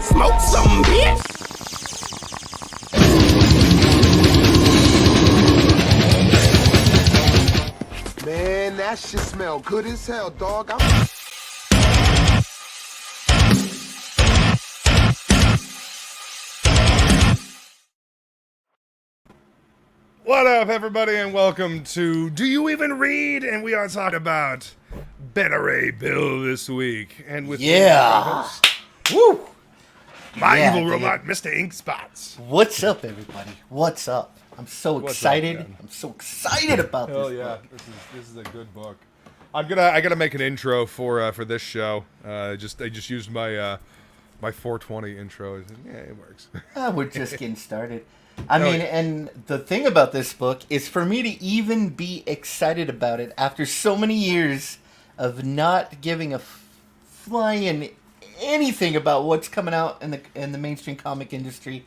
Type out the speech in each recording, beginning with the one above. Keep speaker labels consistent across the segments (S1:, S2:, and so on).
S1: Smoke some, bitch. Man, that shit smell good as hell, dog.
S2: What up, everybody, and welcome to Do You Even Read? And we are talking about Better A Bill this week. And with me, my host,
S3: Woo!
S2: my
S3: Yeah,
S2: evil
S3: dude.
S2: robot, Mr. Inkspots.
S3: What's up, everybody? What's up? I'm so
S2: What's
S3: excited.
S2: up, man?
S3: I'm so excited about
S2: Hell
S3: this
S2: yeah,
S3: book.
S2: this is a good book. I gotta make an intro for this show. I just used my my 420 intro. Yeah, it works.
S3: We're just getting started. I mean, and the thing about this book is for me to even be excited about it after so many years of not giving a flying anything about what's coming out in the mainstream comic industry,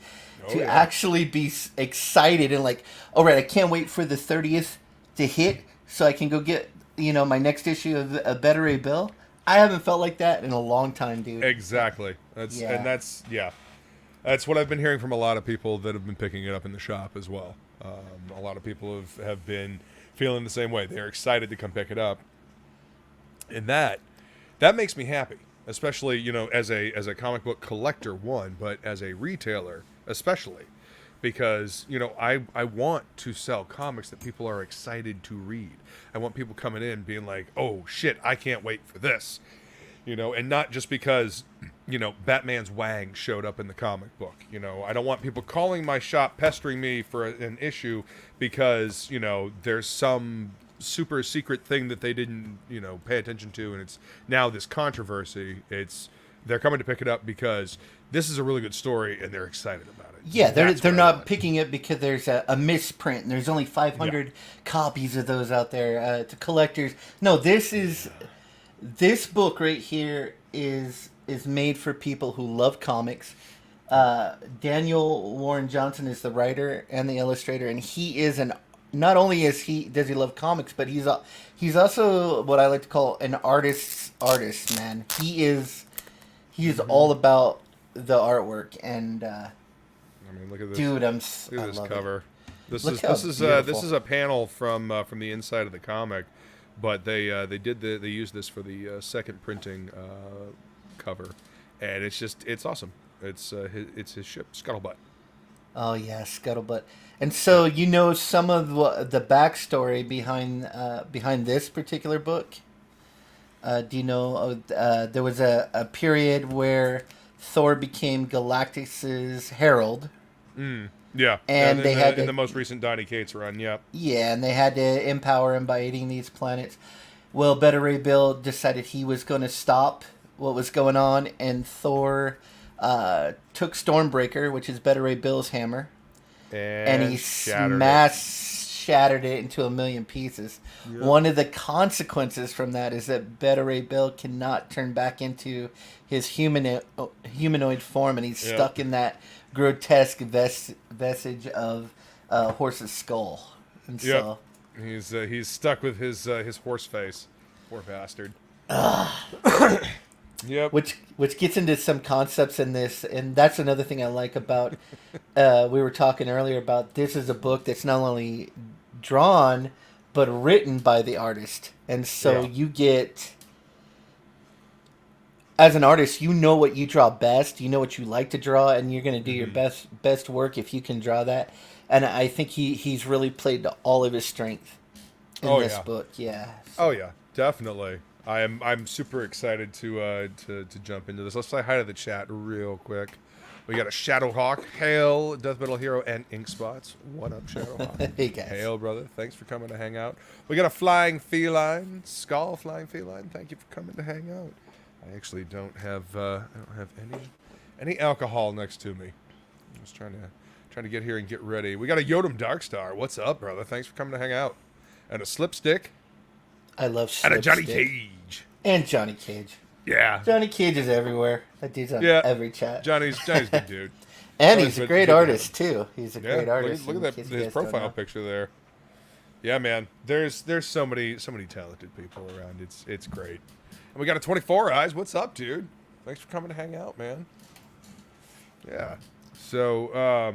S3: actually be excited and like, all right, I can't wait for the 30th to hit so I can go get, my next issue of A Better A Bill. I haven't felt like that in a long time, dude.
S2: Exactly. That's what I've been hearing from a lot of people that have been picking it up in the shop as well. A lot of people have been feeling the same way. They're excited to come pick it up, and that makes me happy. Especially, as a comic book collector, but as a retailer, especially, because I want to sell comics that people are excited to read. I want people coming in being like, "Oh shit, I can't wait for this," and not just because Batman's Wang showed up in the comic book. I don't want people calling my shop pestering me for an issue because there's some super secret thing that they didn't pay attention to, and it's now this controversy. They're coming to pick it up because this is a really good story and they're excited about it.
S3: Yeah, they're not picking it because there's a misprint and there's only 500 copies of those out there to collectors. No, this book right here is made for people who love comics. Daniel Warren Johnson is the writer and the illustrator, and he is not only does he love comics, but he's also what I like to call an artist's artist, man. He is all about the artwork, and I
S2: mean, look at this,
S3: dude,
S2: look at this cover. This is a panel from the inside of the comic, but they used this for the second printing cover, and it's awesome. It's his ship, Scuttlebutt.
S3: Oh yeah, Scuttlebutt. And so some of the backstory behind this particular book. Do you know there was a period where Thor became Galactus's herald.
S2: Yeah,
S3: and they had
S2: in the most recent Donny Cates run. Yep.
S3: Yeah, and they had to empower him by eating these planets. Well, Better Ray Bill decided he was going to stop what was going on, and Thor took Stormbreaker, which is Better Ray Bill's hammer, and he shattered it into a million pieces. Yep. One of the consequences from that is that Better Ray Bill cannot turn back into his humanoid form, and he's stuck in that grotesque vestige of horse's skull. And so
S2: he's stuck with his horse face. Poor bastard. Yep.
S3: Which gets into some concepts in this, and that's another thing I like about. We were talking earlier about this is a book that's not only drawn but written by the artist, and so you get. As an artist, you know what you draw best. You know what you like to draw, and you're going to do your best work if you can draw that. And I think he's really played to all of his strength in this book. Yeah.
S2: Oh yeah, definitely. I'm super excited to jump into this. Let's say hi to the chat real quick. We got a Shadowhawk, Hail, DeathMetalHero, and Inkspots. What up, Shadowhawk?
S3: Hey guys.
S2: Hail, brother. Thanks for coming to hang out. We got a Flying Feline, Skull Flying Feline. Thank you for coming to hang out. I actually don't have any alcohol next to me. I'm just trying to get here and get ready. We got a Yodam Darkstar. What's up, brother? Thanks for coming to hang out. And a Slipstick.
S3: I love Slipstick.
S2: And a Johnny Cage.
S3: And Johnny Cage.
S2: Yeah.
S3: Johnny Cage is everywhere. That dude's on every chat.
S2: Johnny's a good dude.
S3: And he's a great artist too. He's a great artist.
S2: Look at that his profile picture there. Yeah, man. There's so many talented people around. It's great. And we got a 24 Eyes. What's up, dude? Thanks for coming to hang out, man. Yeah. So,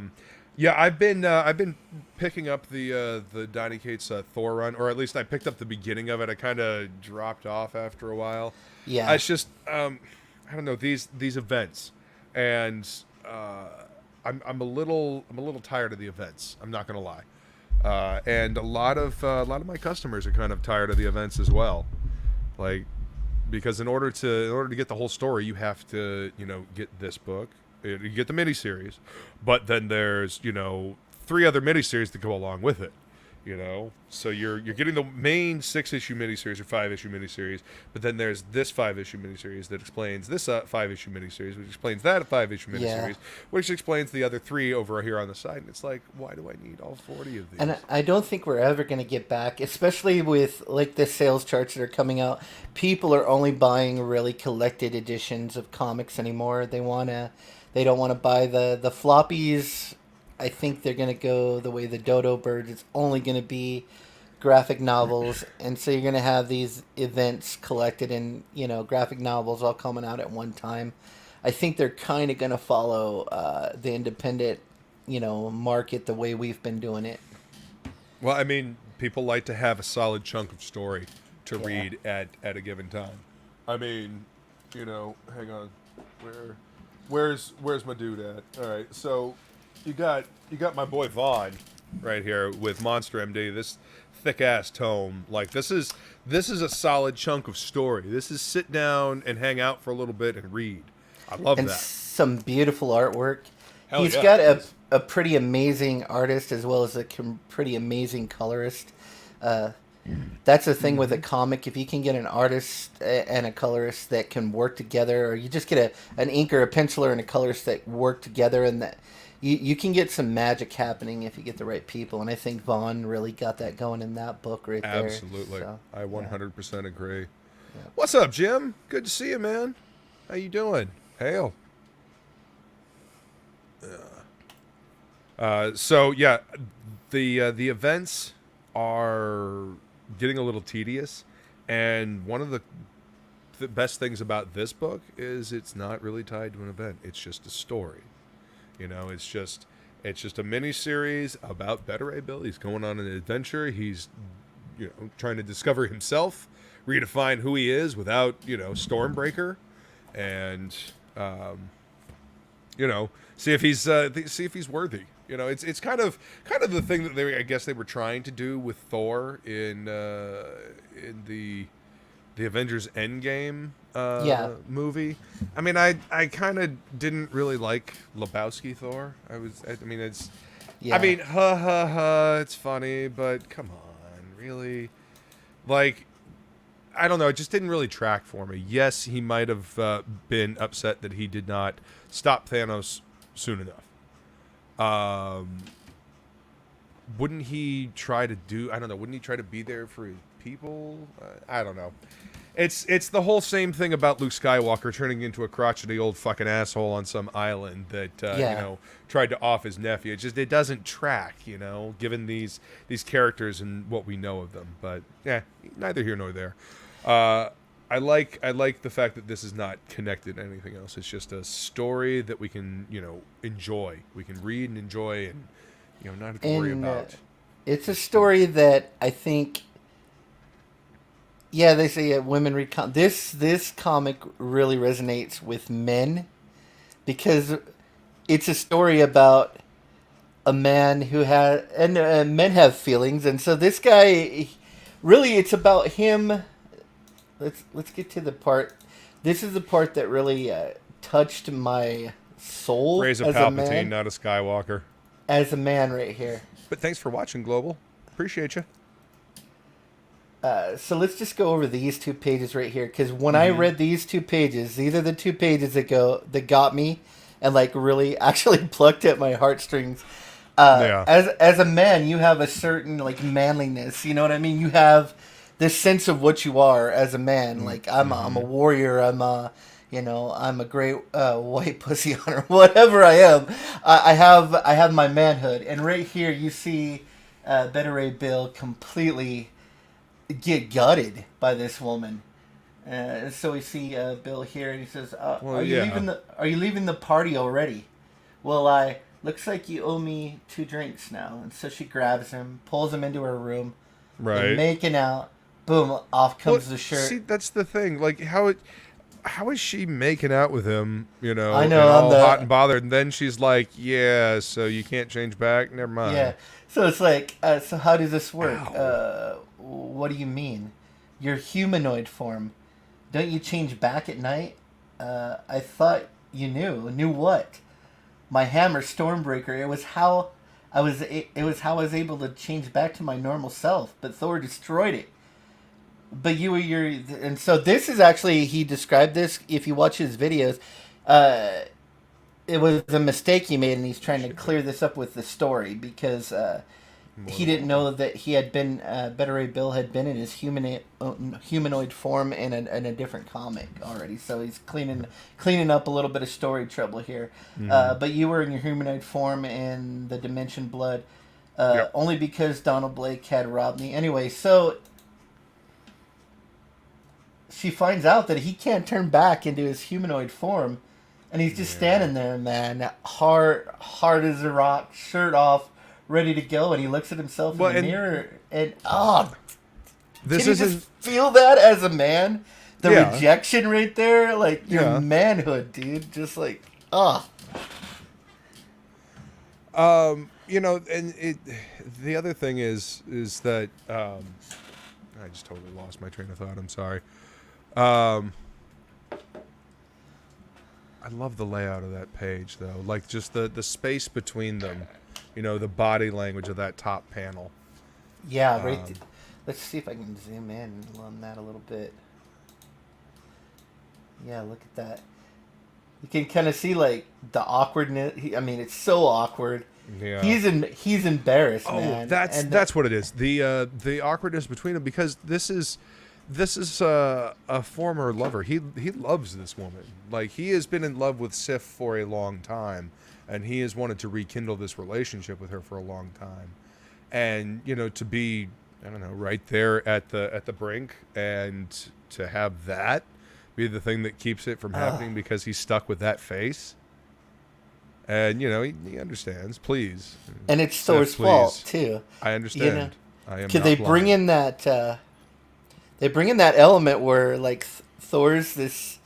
S2: yeah, I've been picking up the Donny Cates Thor run, or at least I picked up the beginning of it. I kind of dropped off after a while.
S3: Yeah.
S2: It's just I don't know, these events, and I'm a little tired of the events. I'm not gonna lie, and a lot of my customers are kind of tired of the events as well, like because in order to get the whole story, you have to get this book, you get the miniseries, but then there's three other miniseries that go along with it. So you're getting the main 6-issue miniseries or 5-issue miniseries, but then there's this 5-issue miniseries that explains this 5-issue miniseries, which explains that 5-issue miniseries, which explains the other 3 over here on the side. And it's like, why do I need all 40 of these?
S3: And I don't think we're ever going to get back, especially with like the sales charts that are coming out. People are only buying really collected editions of comics anymore. They don't want to buy the floppies. I think they're going to go the way the dodo birds. It's only going to be graphic novels. And so you're going to have these events collected in, graphic novels all coming out at one time. I think they're kind of going to follow the independent, market the way we've been doing it.
S2: Well, I mean, people like to have a solid chunk of story to read at a given time. I mean, hang on. Where's my dude at? All right, so you got my boy Vaughn right here with Monster MD. This thick ass tome, like this is a solid chunk of story. This is sit down and hang out for a little bit and read. I love
S3: and
S2: that.
S3: Some beautiful artwork. He's
S2: yeah.
S3: got a pretty amazing artist as well as a pretty amazing colorist. That's the thing with a comic. If you can get an artist and a colorist that can work together, or you just get an inker, a penciler, and a colorist that work together, and that you can get some magic happening if you get the right people. And I think Vaughn really got that going in that book right there.
S2: Absolutely.
S3: So,
S2: I 100% agree.
S3: Yeah.
S2: What's up, Jim? Good to see you, man. How you doing? Hail. So yeah, the events are getting a little tedious, and one of the best things about this book is it's not really tied to an event. It's just a story. It's just a mini series about Beta Ray Bill. He's going on an adventure. He's trying to discover himself, redefine who he is without Stormbreaker, and see if he's worthy. It's kind of the thing that I guess they were trying to do with Thor in the Avengers Endgame movie. I mean, I kind of didn't really like Lebowski Thor. I mean, it's it's funny, but come on, really? Like, I don't know. It just didn't really track for me. Yes, he might have been upset that he did not stop Thanos soon enough. Wouldn't he try to do? I don't know. Wouldn't he try to be there for his people? I don't know. It's the whole same thing about Luke Skywalker turning into a crotchety old fucking asshole on some island that tried to off his nephew. It doesn't track, given these characters and what we know of them. But yeah, neither here nor there. I like the fact that this is not connected to anything else. It's just a story that we can enjoy. We can read and enjoy, and not have to worry about.
S3: It's a story that I think. Yeah, they say women read this comic really resonates with men because it's a story about a man who had and men have feelings, and so this guy really it's about him. Let's get to the part. This is the part that really touched my soul.
S2: Praise a Palpatine, not a Skywalker.
S3: As a man, right here.
S2: But thanks for watching, Global. Appreciate you.
S3: So let's just go over these 2 pages right here, because when I read these 2 pages, these are the 2 pages that got me and like really actually plucked at my heartstrings. As a man, you have a certain like manliness. You know what I mean? You have this sense of what you are as a man. Like I'm a warrior. I'm a great white pussy hunter. Whatever I am, I have my manhood. And right here, you see Beta Ray Bill completely get gutted by this woman. So we see Bill here, and he says, "Are you leaving the party already?" Well, I looks like you owe me 2 drinks now. And so she grabs him, pulls him into her room. They're
S2: Right.
S3: making out. Boom, off comes the shirt.
S2: See, that's the thing. Like, how is she making out with him, you know,
S3: I
S2: and
S3: know,
S2: all hot and bothered, and then she's like, yeah, so you can't change back? Never mind.
S3: Yeah. So it's like, so how does this work? What do you mean? Your humanoid form. Don't you change back at night? I thought you knew. Knew what? My hammer, Stormbreaker. It was how I was able to change back to my normal self. But Thor destroyed it. But you were and so this is actually, he described this. If you watch his videos, it was a mistake he made, and he's trying to clear this up with the story because he didn't know that he had been Beta Ray Bill had been in his humanoid form in a different comic already. So he's cleaning up a little bit of story trouble here. But you were in your humanoid form in the Dimension Blood, only because Donald Blake had robbed me. Anyway, so she finds out that he can't turn back into his humanoid form, and he's just standing there, man, hard as a rock, shirt off, ready to go, and he looks at himself in the mirror, and
S2: this
S3: can you just feel that as a man? The rejection right there, like your manhood, dude, just like
S2: you know, and the other thing is that I just totally lost my train of thought. I'm sorry. I love the layout of that page, though. Like, just the space between them. You know, the body language of that top panel.
S3: Yeah, right. Let's see if I can zoom in on that a little bit. Yeah, look at that. You can kind of see, like, the awkwardness. I mean, it's so awkward.
S2: Yeah.
S3: He's embarrassed, man.
S2: That's what it is. The awkwardness between them, because this is a former lover. He loves this woman. Like, he has been in love with Sif for a long time, and he has wanted to rekindle this relationship with her for a long time. And, you know, to be, I don't know, right there at the brink, and to have that be the thing that keeps it from happening because he's stuck with that face. And, you know, he understands. Please.
S3: And it's Thor's fault, too.
S2: I understand. You know? I am.
S3: Could they bring in that? They bring in that element where, like, Thor's this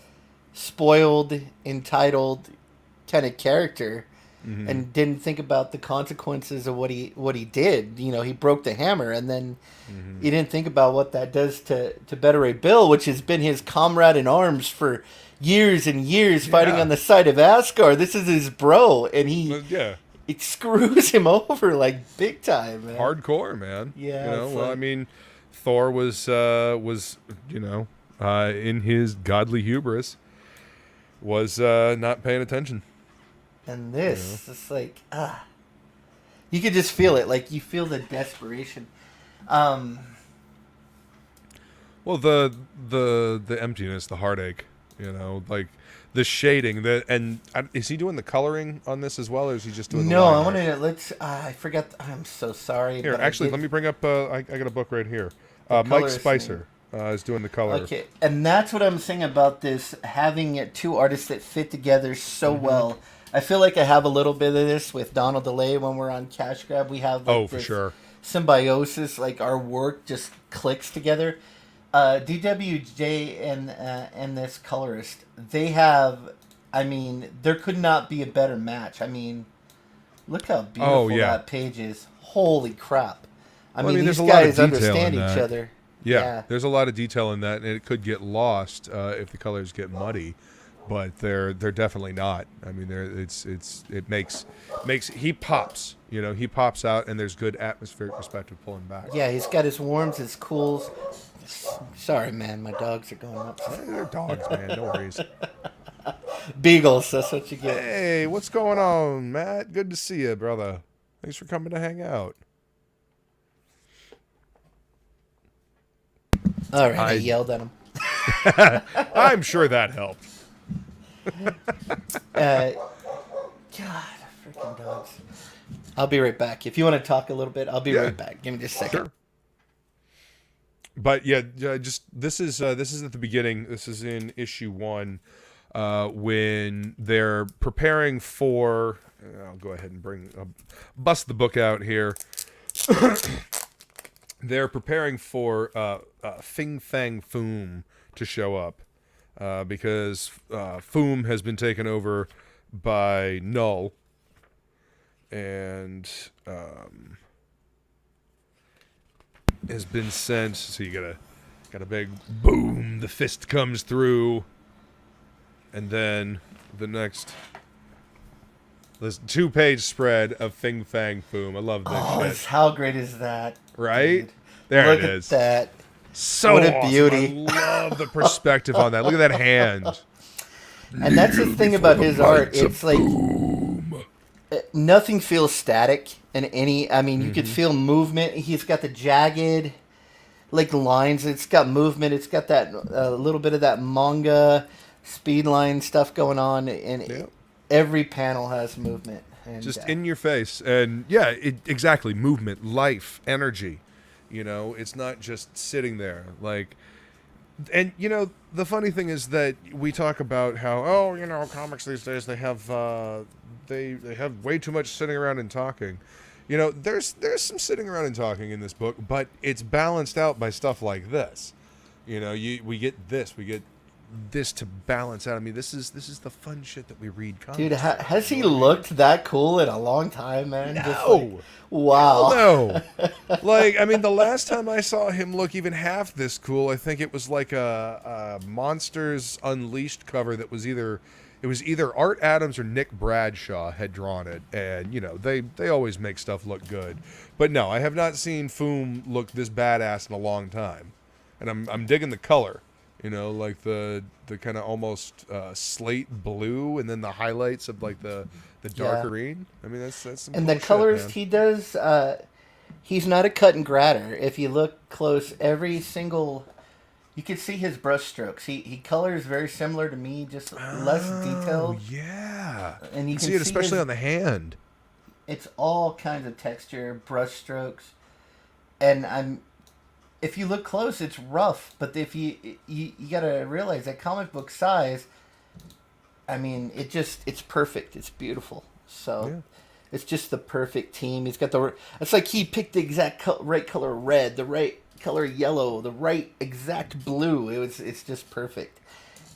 S3: spoiled, entitled kind of character, and didn't think about the consequences of what he did. You know, he broke the hammer, and then he didn't think about what that does to Beta Ray Bill, which has been his comrade in arms for years and years, fighting on the side of Asgard. This is his bro, and it screws him over, like, big time, man.
S2: Hardcore, man.
S3: Yeah.
S2: You know, well, I mean, Thor was you know, in his godly hubris, was not paying attention.
S3: And this, it's like, you could just feel it. Like, you feel the desperation.
S2: Well, the emptiness, the heartache, you know, like the shading. Is he doing the coloring on this as well, or is he just doing?
S3: No, I want to. I forgot. I'm so sorry.
S2: Here, actually, let me bring up. I got a book right here. Mike Spicer is doing the color.
S3: Okay, and that's what I'm saying about this, having two artists that fit together so well. I feel like I have a little bit of this with Donald DeLay when we're on Cash Grab. We have
S2: for sure
S3: symbiosis, like our work just clicks together. DWJ and this colorist, they have, I mean, there could not be a better match. I mean, look how beautiful that page is. Holy crap. I mean, these guys understand each other.
S2: Yeah, there's a lot of detail in that, and it could get lost if the colors get muddy, but they're definitely not. I mean, it makes he pops. You know, he pops out, and there's good atmospheric perspective pulling back.
S3: Yeah, he's got his warms, his cools. Sorry, man, my dogs are going up.
S2: They're dogs, man. No worries.
S3: Beagles, that's what you get.
S2: Hey, what's going on, Matt? Good to see you, brother. Thanks for coming to hang out.
S3: All right, I yelled at him.
S2: I'm sure that helped.
S3: God, freaking dogs. I'll be right back. If you want to talk a little bit, I'll be right back. Give me just a second.
S2: Sure. But yeah, just this is at the beginning. This is in issue 1. when they're preparing for. I'll go ahead and bust the book out here. They're preparing for Fing Fang Foom to show up because Foom has been taken over by Null, and has been sent. So you got a big boom. The fist comes through, and then this 2-page spread of Fing Fang Foom. I love this shit.
S3: How great is that?
S2: Right?
S3: Dude.
S2: There
S3: Look
S2: it is.
S3: At that.
S2: So
S3: what a
S2: awesome.
S3: beauty.
S2: I love the perspective on that. Look at that hand.
S3: And that's the thing about his art. It's like nothing feels static in any. I mean, you could feel movement. He's got the jagged, like lines. It's got movement. It's got that little bit of that manga speed line stuff going on, and every panel has movement. And,
S2: just in your face, and exactly, movement, life, energy. You know, it's not just sitting there like. And you know, the funny thing is that we talk about how comics these days they have way too much sitting around and talking. You know, there's some sitting around and talking in this book, but it's balanced out by stuff like this. You know, we get this to balance out. I mean, this is the fun shit that we read comics.
S3: Dude, has he looked that cool in a long time, man?
S2: No.
S3: Just like, wow.
S2: No. Like, I mean, the last time I saw him look even half this cool, I think it was like a Monsters Unleashed cover that was either Art Adams or Nick Bradshaw had drawn it, and you know they always make stuff look good. But no, I have not seen Foom look this badass in a long time, and I'm digging the color. You know, like the kind of almost slate blue, and then the highlights of like the dark green. I mean, that's some
S3: and
S2: cool
S3: the colors
S2: shit,
S3: he does. He's not a cut and gratter. If you look close, every single, you can see his brush strokes. He colors very similar to me, just less detailed.
S2: Yeah,
S3: and you can
S2: see it especially on the hand.
S3: It's all kinds of texture, brush strokes, and if you look close, it's rough. But if you gotta realize that comic book size. I mean, it's perfect. It's beautiful. So, it's just the perfect team. He's got it's like he picked the exact right color red, the right color yellow, the right exact blue. It's just perfect.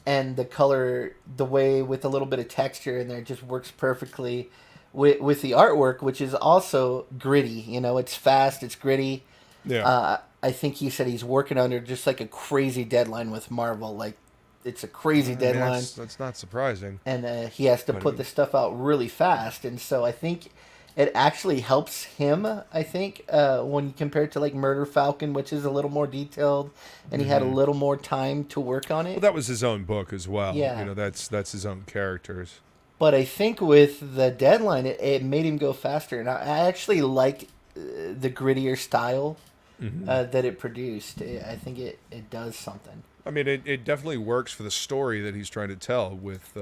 S3: And the color, the way with a little bit of texture in there, just works perfectly with the artwork, which is also gritty. You know, it's fast, it's gritty.
S2: Yeah.
S3: I think he said he's working under just like a crazy deadline with Marvel. Like, it's a crazy deadline.
S2: That's not surprising.
S3: And he has to put the stuff out really fast. And so I think it actually helps him, I think, when you compare it to like Murder Falcon, which is a little more detailed, and he had a little more time to work on it.
S2: Well, that was his own book as well.
S3: Yeah.
S2: You know, that's his own characters.
S3: But I think with the deadline, it made him go faster. And I actually like the grittier style that it produced. I think it does something.
S2: I mean, it definitely works for the story that he's trying to tell with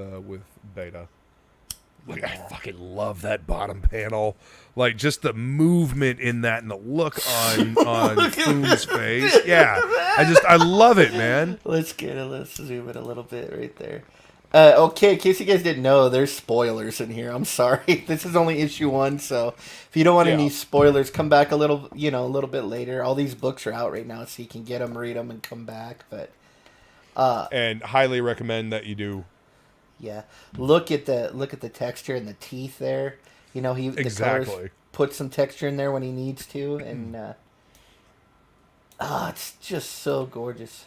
S2: Beta. Like, I fucking love that bottom panel. Like, just the movement in that and the look on Foom's face. Yeah, I love it, man.
S3: Let's zoom in a little bit right there. Okay, in case you guys didn't know, there's spoilers in here. I'm sorry. This is only issue 1, so if you don't want any spoilers, come back a little bit later. All these books are out right now, so you can get them, read them, and come back. But
S2: and highly recommend that you do.
S3: Yeah, look at the texture and the teeth there. You know, the colors put some texture in there when he needs to, and it's just so gorgeous.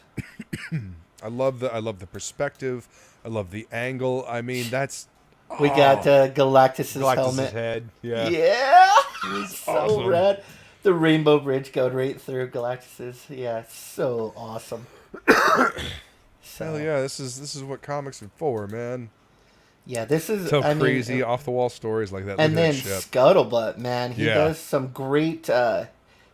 S2: I love the perspective. I love the angle. I mean, that's
S3: we got Galactus's helmet.
S2: Head. Yeah.
S3: Yeah. It's so
S2: awesome.
S3: rad. The rainbow bridge going right through Galactus's. Yeah, it's so awesome.
S2: Hell yeah, this is what comics are for, man.
S3: Yeah, this is
S2: crazy off the wall stories like that.
S3: And then Scuttlebutt, man, he does some great.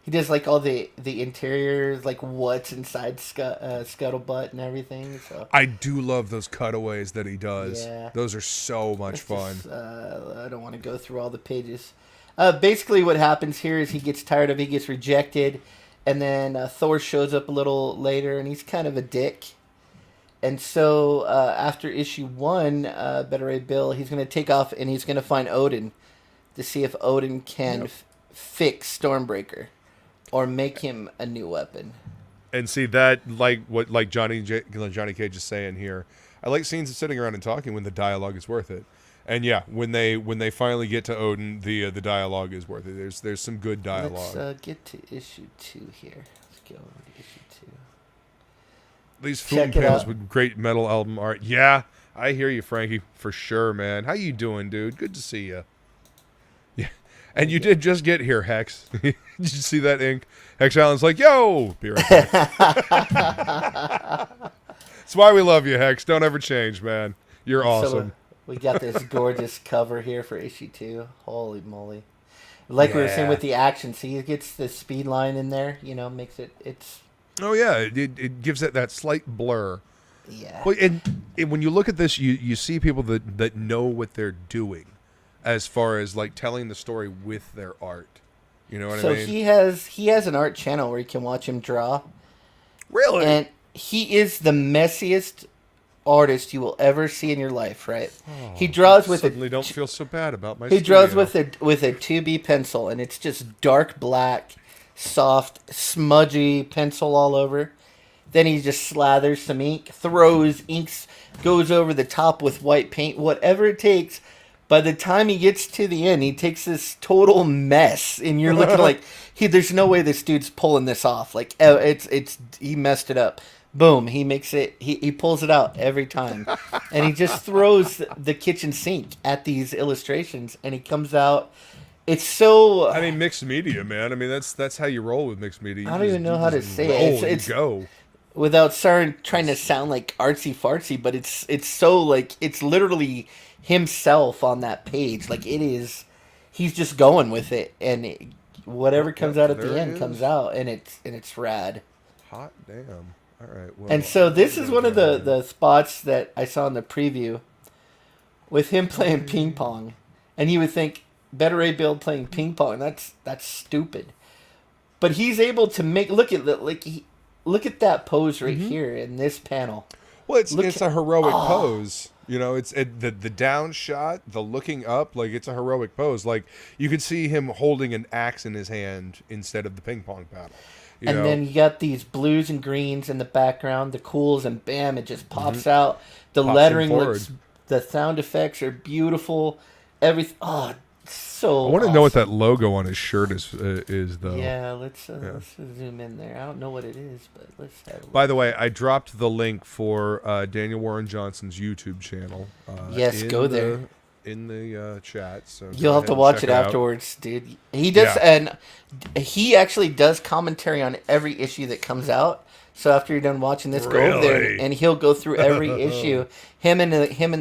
S3: He does like all the interiors, like what's inside Scuttlebutt and everything. So
S2: I do love those cutaways that he does.
S3: Yeah.
S2: Those are so much fun.
S3: I don't want to go through all the pages. Basically, what happens here is he gets rejected, and then Thor shows up a little later, and he's kind of a dick. And so after issue 1, Better Ray Bill, he's going to take off and he's going to find Odin to see if Odin can fix Stormbreaker or make him a new weapon.
S2: And see that, like Johnny Cage is saying here, I like scenes of sitting around and talking when the dialogue is worth it. And yeah, when they finally get to Odin, the dialogue is worth it. There's some good dialogue.
S3: Let's get to issue 2 here. Let's go over to issue 2.
S2: These food panels with great metal album art. Yeah, I hear you, Frankie, for sure, man. How you doing, dude? Good to see you. Yeah, and you did just get here, Hex. Did you see that ink? Hex Allen's like, yo, be right back. That's why we love you, Hex. Don't ever change, man. You're awesome.
S3: So we got this gorgeous cover here for issue 2. Holy moly! Like we were saying with the action, see, it gets the speed line in there. You know, makes it's.
S2: Oh yeah, it gives it that slight blur.
S3: Yeah.
S2: Well, and when you look at this, you see people that know what they're doing, as far as like telling the story with their art. You know what I mean?
S3: So he has an art channel where you can watch him draw.
S2: Really?
S3: And he is the messiest artist you will ever see in your life, right? Oh, he draws with
S2: suddenly don't feel so bad about my.
S3: He draws with a 2B pencil, and it's just dark black. Soft, smudgy pencil all over. Then he just slathers some ink, throws inks, goes over the top with white paint, whatever it takes. By the time he gets to the end, he takes this total mess, and you're looking like, there's no way this dude's pulling this off. Like, he messed it up. Boom, he makes it. He pulls it out every time, and he just throws the kitchen sink at these illustrations, and he comes out. It's so.
S2: I mean, mixed media, man. I mean, that's how you roll with mixed media.
S3: I don't even know how to say it. It's
S2: go
S3: without trying to sound like artsy fartsy, but it's so like it's literally himself on that page. Like it is, he's just going with it, and whatever comes out at the end comes out, and it's rad.
S2: Hot damn! All right. Well,
S3: and so this is one of the spots that I saw in the preview with him playing ping pong, and you would think. Better Ray Bill playing ping pong. That's stupid. But he's able to look at that pose right here in this panel.
S2: Well, it's a heroic pose. You know, it's the down shot, the looking up, like it's a heroic pose. Like you could see him holding an axe in his hand instead of the ping pong paddle.
S3: Then you got these blues and greens in the background, the cools, and bam, it just pops out. The lettering looks, the sound effects are beautiful. Everything. Oh. So
S2: I want to know what that logo on his shirt is though.
S3: Yeah, let's zoom in there. I don't know what it is, but let's have a look.
S2: By the way, I dropped the link for Daniel Warren Johnson's YouTube channel.
S3: Yes, go there.
S2: In the chat. So
S3: you'll have to watch it afterwards, dude. He does, and he actually does commentary on every issue that comes out. So after you're done watching this, go over there and he'll go through every issue. Him and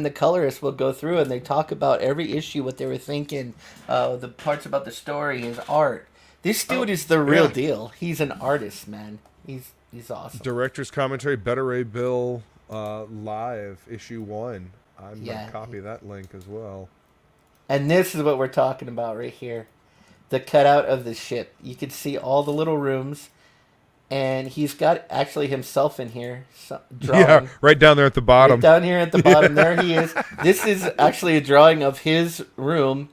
S3: the colorist will go through and they talk about every issue, what they were thinking, the parts about the story, his art. This dude is the real deal. He's an artist, man. He's awesome.
S2: Director's commentary, Better Ray Bill, live issue 1. I'm gonna copy that link as well.
S3: And this is what we're talking about right here, the cutout of the ship. You can see all the little rooms. And he's got actually himself in here drawing. Yeah,
S2: right down there at the bottom.
S3: Right down here at the bottom, there he is. This is actually a drawing of his room.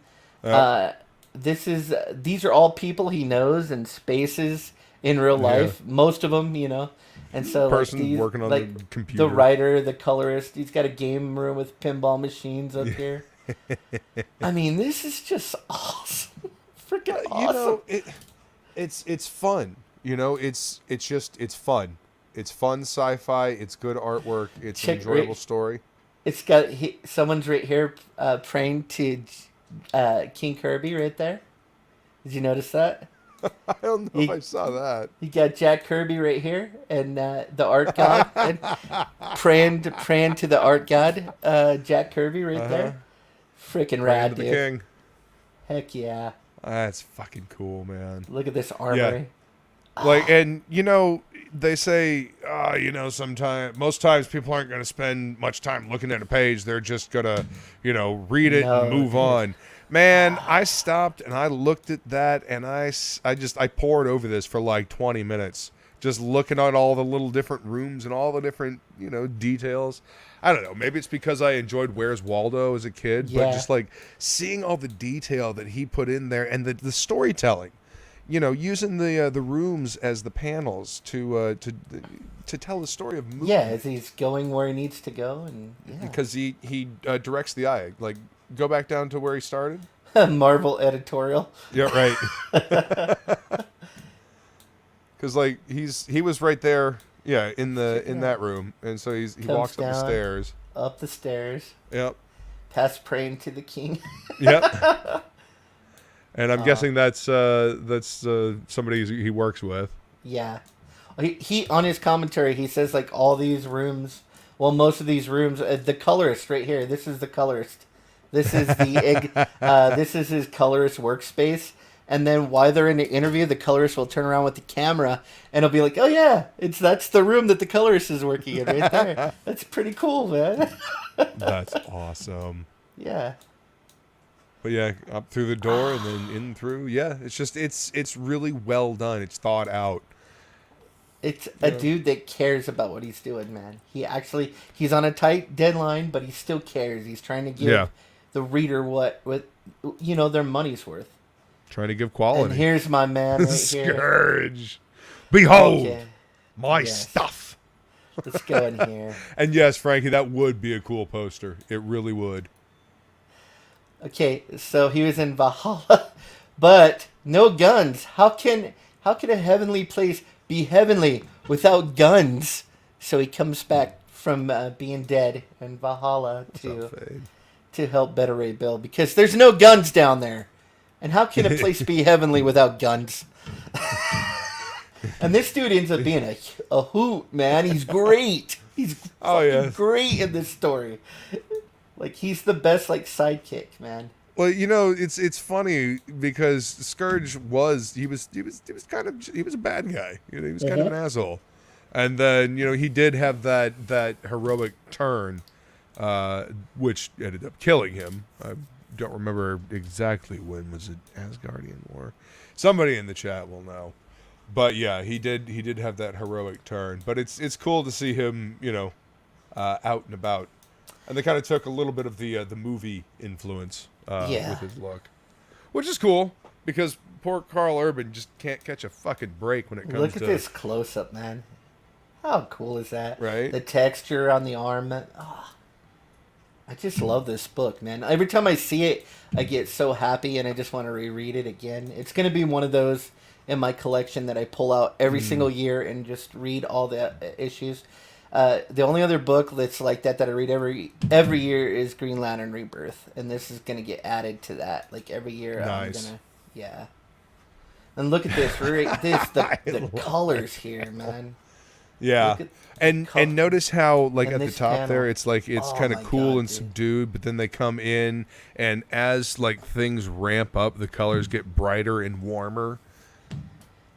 S3: These are all people he knows and spaces in real life. Most of them, you know. And so
S2: person working on the computer.
S3: The writer, the colorist. He's got a game room with pinball machines up here. I mean, this is just awesome. Freaking awesome.
S2: You know, it's fun. You know, it's fun. It's fun sci-fi. It's good artwork. It's an enjoyable story.
S3: It's got someone's right here praying to King Kirby right there. Did you notice that?
S2: I don't know if I saw that.
S3: You got Jack Kirby right here and the art god and praying to the art god Jack Kirby right there. Freaking rad, dude.
S2: King.
S3: Heck yeah.
S2: That's fucking cool, man.
S3: Look at this armory.
S2: Yeah. Like, and you know, they say, most times people aren't going to spend much time looking at a page. They're just going to, read it and move on. Man, I stopped and I looked at that and I pored over this for like 20 minutes just looking at all the little different rooms and all the different, details. I don't know. Maybe it's because I enjoyed Where's Waldo as a kid, but just like seeing all the detail that he put in there and the storytelling, using the rooms as the panels to tell the story of movie.
S3: Yeah, as he's going where he needs to go, and
S2: because he directs the eye. Like, go back down to where he started.
S3: Marvel editorial.
S2: Yeah, right. Because like he was right there, in that room, and so he walks up the stairs.
S3: Up the stairs.
S2: Yep.
S3: Past praying to the king.
S2: Yep. And I'm guessing that's somebody he works with. Yeah.
S3: He on his commentary he says like all these rooms, well most of these rooms, the colorist right here. This is the colorist. This is this is his colorist workspace. And then while they're in the interview, the colorist will turn around with the camera and it'll be like, "Oh yeah, that's the room that the colorist is working in right there." That's pretty cool, man.
S2: That's awesome.
S3: Yeah.
S2: But yeah, up through the door and then in through. Yeah, it's just it's really well done. It's thought out.
S3: It's a dude that cares about what he's doing, man. He's on a tight deadline, but he still cares. He's trying to give the reader what their money's worth.
S2: Trying to give quality.
S3: And here's my man right
S2: Scourge. Here. Behold my stuff.
S3: Let's go in here.
S2: And yes, Frankie, that would be a cool poster. It really would.
S3: Okay, so he was in Valhalla, but no guns. How can a heavenly place be heavenly without guns? So he comes back from being dead in Valhalla to help Beta Ray Bill because there's no guns down there. And how can a place be heavenly without guns? And this dude ends up being a hoot, man. He's great. He's great in this story. Like he's the best sidekick, man.
S2: Well, it's funny because Scourge was a bad guy. He was kind of an asshole. And then, he did have that heroic turn, which ended up killing him. I don't remember exactly when. Was it Asgardian War? Somebody in the chat will know. But yeah, he did have that heroic turn. But it's cool to see him, out and about. And they kind of took a little bit of the movie influence with his look. Which is cool, because poor Carl Urban just can't catch a fucking break when it comes to...
S3: Look at this close-up, man. How cool is that?
S2: Right?
S3: The texture on the arm. I just love this book, man. Every time I see it, I get so happy, and I just want to reread it again. It's going to be one of those in my collection that I pull out every single year and just read all the issues. The only other book that's like that I read every year is Green Lantern Rebirth, and this is gonna get added to that. Like every year,
S2: nice.
S3: And look at this, the colors here, man.
S2: Yeah, and notice how at the top
S3: panel,
S2: there, it's kind of cool and subdued, but then they come in, and as things ramp up, the colors get brighter and warmer.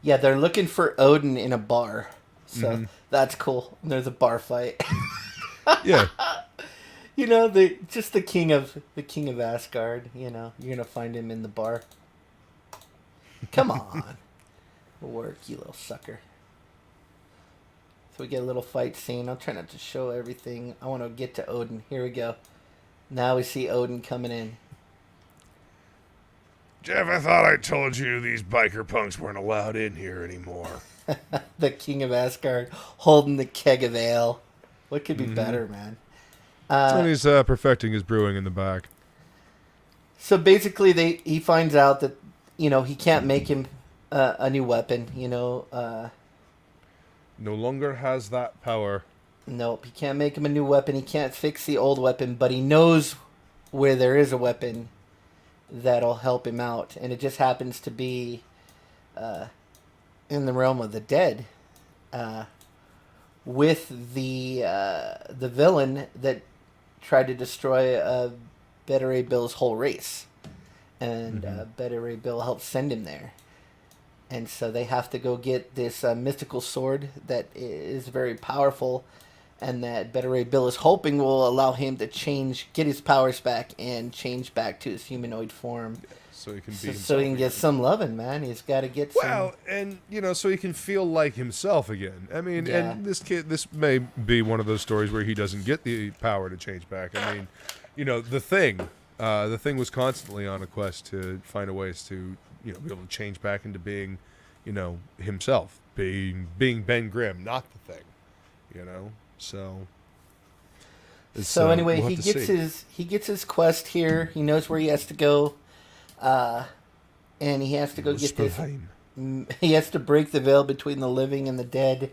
S3: Yeah, they're looking for Odin in a bar. So that's cool. There's a bar fight.
S2: Yeah.
S3: The king of Asgard, you're gonna find him in the bar. Come on. Work, you little sucker. So we get a little fight scene. I'll try not to show everything. I want to get to Odin. Here we go. Now we see Odin coming in.
S2: Jeff, I thought I told you these biker punks weren't allowed in here anymore.
S3: The king of Asgard holding the keg of ale. What could be better, man?
S2: And he's perfecting his brewing in the back.
S3: So basically, he finds out that he can't make him a new weapon.
S2: No longer has that power.
S3: Nope, he can't make him a new weapon. He can't fix the old weapon, but he knows where there is a weapon that'll help him out, and it just happens to be in the realm of the dead, with the villain that tried to destroy Beta Ray Bill's whole race, and Beta Ray Bill helped send him there, and so they have to go get this mystical sword that is very powerful, and that Beta Ray Bill is hoping will allow him to get his powers back and change back to his humanoid form.
S2: so he can be
S3: So,
S2: himself
S3: so he can
S2: again.
S3: get some loving, man. He's got to get some.
S2: Well, and so he can feel like himself again. I mean,
S3: Yeah.
S2: and this may be one of those stories where he doesn't get the power to change back. I mean, the thing was constantly on a quest to find a ways to, be able to change back into being, himself, being Ben Grimm, not the thing, So.
S3: So anyway,
S2: we'll
S3: he
S2: have to
S3: gets
S2: see.
S3: his quest here. He knows where he has to go, and he has to go get this.
S2: Muspelheim.
S3: He has to break the veil between the living and the dead,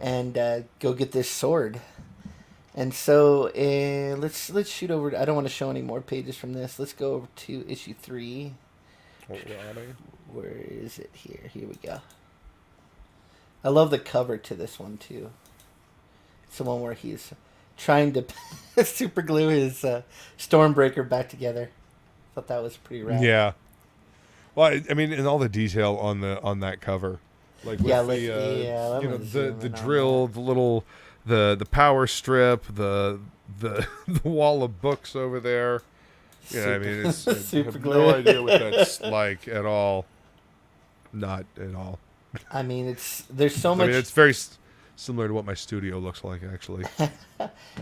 S3: and go get this sword. And so let's shoot over. I don't want to show any more pages from this. Let's go over to issue 3. Where is it here? Here we go. I love the cover to this one too. It's the one where he's trying to super glue his Stormbreaker back together. Thought that was pretty rad.
S2: Yeah. Well, I mean, and all the detail on that cover, like with the drill, the little the power strip, the wall of books over there. I mean, it's I have no idea what that's like at all. Not at all.
S3: I mean, there's so much.
S2: I mean, it's very similar to what my studio looks like, actually.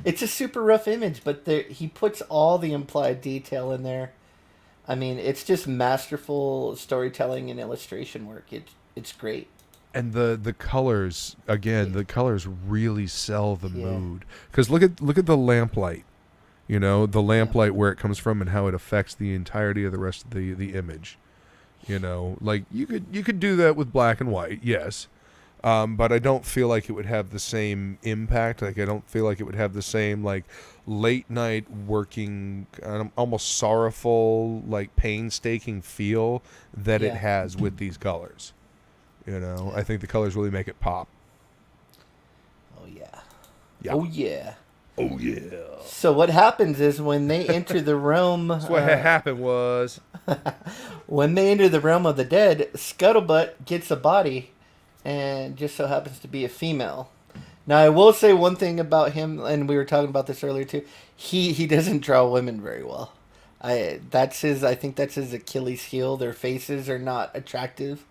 S3: It's a super rough image, but he puts all the implied detail in there. I mean, it's just masterful storytelling and illustration work. It's great.
S2: And the colors, again, the colors really sell the mood. Because look at the lamplight. The lamplight, where it comes from and how it affects the entirety of the rest of the image. Like you could do that with black and white, yes. But I don't feel like it would have the same impact. Like, I don't feel like it would have the same, like, late night working, almost sorrowful, like, painstaking feel that it has with these colors. I think the colors really make it pop.
S3: Oh, yeah.
S2: Yeah.
S3: Oh, yeah.
S2: Oh, yeah.
S3: So what happens is when they enter the realm...
S2: That's what happened was...
S3: when they enter the realm of the dead, Scuttlebutt gets a body... and just so happens to be a female. Now, I will say one thing about him, and we were talking about this earlier too. He doesn't draw women very well. I think that's his Achilles heel. Their faces are not attractive.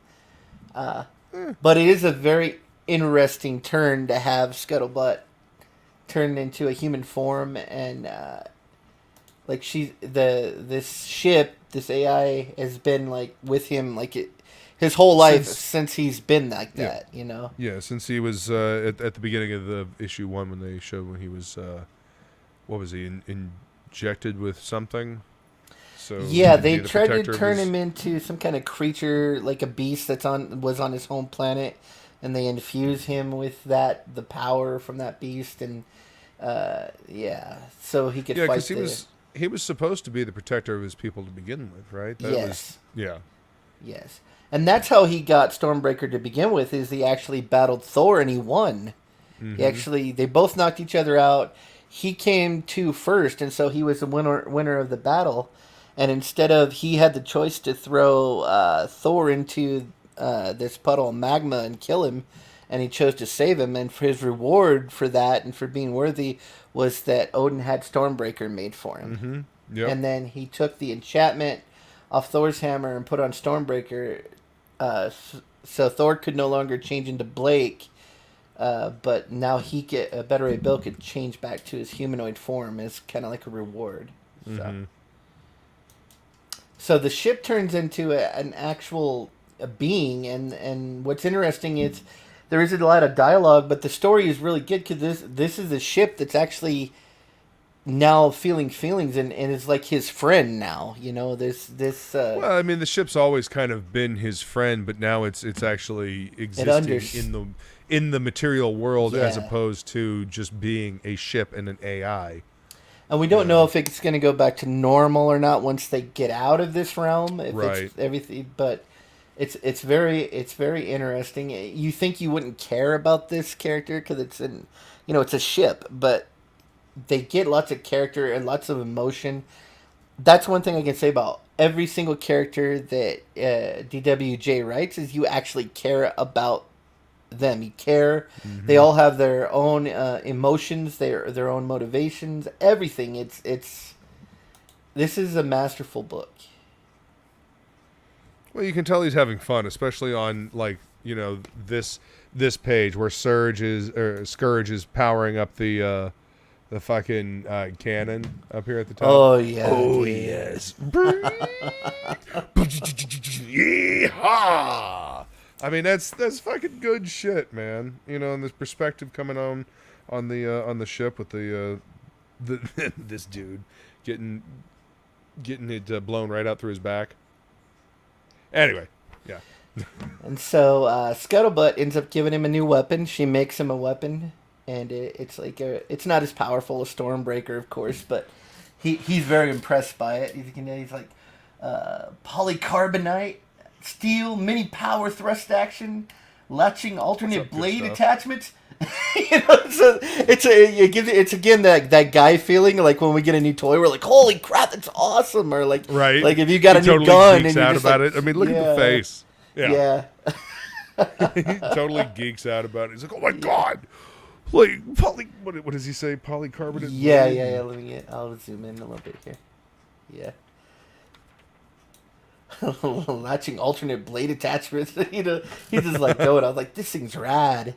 S3: But it is a very interesting turn to have Scuttlebutt turn into a human form, and like this ship, this AI has been like with him his whole life since he's been like that,
S2: Yeah, since he was at the beginning of the issue 1 when they showed when he was, what was he, injected with something? So
S3: yeah, they tried to turn him into some kind of creature, like a beast was on his home planet, and they infuse him with the power from that beast, and so he could fight. Yeah, because
S2: he was supposed to be the protector of his people to begin with, right?
S3: Yes.
S2: Yes.
S3: And that's how he got Stormbreaker to begin with, is he actually battled Thor and he won. Mm-hmm. They both knocked each other out. He came to first, and so he was the winner of the battle. And he had the choice to throw Thor into this puddle of magma and kill him, and he chose to save him. And for his reward for that and for being worthy was that Odin had Stormbreaker made for him.
S2: Mm-hmm. Yep.
S3: And then he took the enchantment off Thor's hammer and put on Stormbreaker, so Thor could no longer change into Blake, but now Better Ray Bill could change back to his humanoid form as kind of like a reward. So the ship turns into an actual being, and what's interesting is there isn't a lot of dialogue, but the story is really good because this is a ship that's actually now feeling feelings and is like his friend now. Well,
S2: I mean, the ship's always kind of been his friend, but now it's actually existing in the material world as opposed to just being a ship and an AI.
S3: And we don't know if it's going to go back to normal or not once they get out of this realm. It's everything, but it's very interesting. You think you wouldn't care about this character because it's a ship, but they get lots of character and lots of emotion. That's one thing I can say about every single character that DWJ writes is you actually care about them. You care. Mm-hmm. They all have their own emotions, their own motivations, everything. This is a masterful book.
S2: Well, you can tell he's having fun, especially on like this page where Scourge is powering up the fucking cannon up here at the top.
S3: Oh yeah.
S2: Oh
S3: dude.
S2: yes. Yeehaw! I mean that's fucking good shit, man. And this perspective coming on the ship with the this dude getting it blown right out through his back. Anyway, yeah.
S3: And so Scuttlebutt ends up giving him a new weapon. She makes him a weapon, and it's like it's not as powerful as Stormbreaker, of course, but he's very impressed by it. He's like polycarbonate, steel, mini power thrust action, latching alternate blade attachments. So it's again that guy feeling like when we get a new toy, we're like, holy crap, that's awesome, or like like if you got a new gun
S2: geeks
S3: and
S2: out
S3: you're
S2: about
S3: like,
S2: it. I mean, look at the face.
S3: Yeah.
S2: He totally geeks out about it. He's like, oh my god, like what does he say? Polycarbonate.
S3: Yeah. Let me I'll zoom in a little bit here. Yeah. Latching alternate blade attachments. He's just like going. I was like, this thing's rad.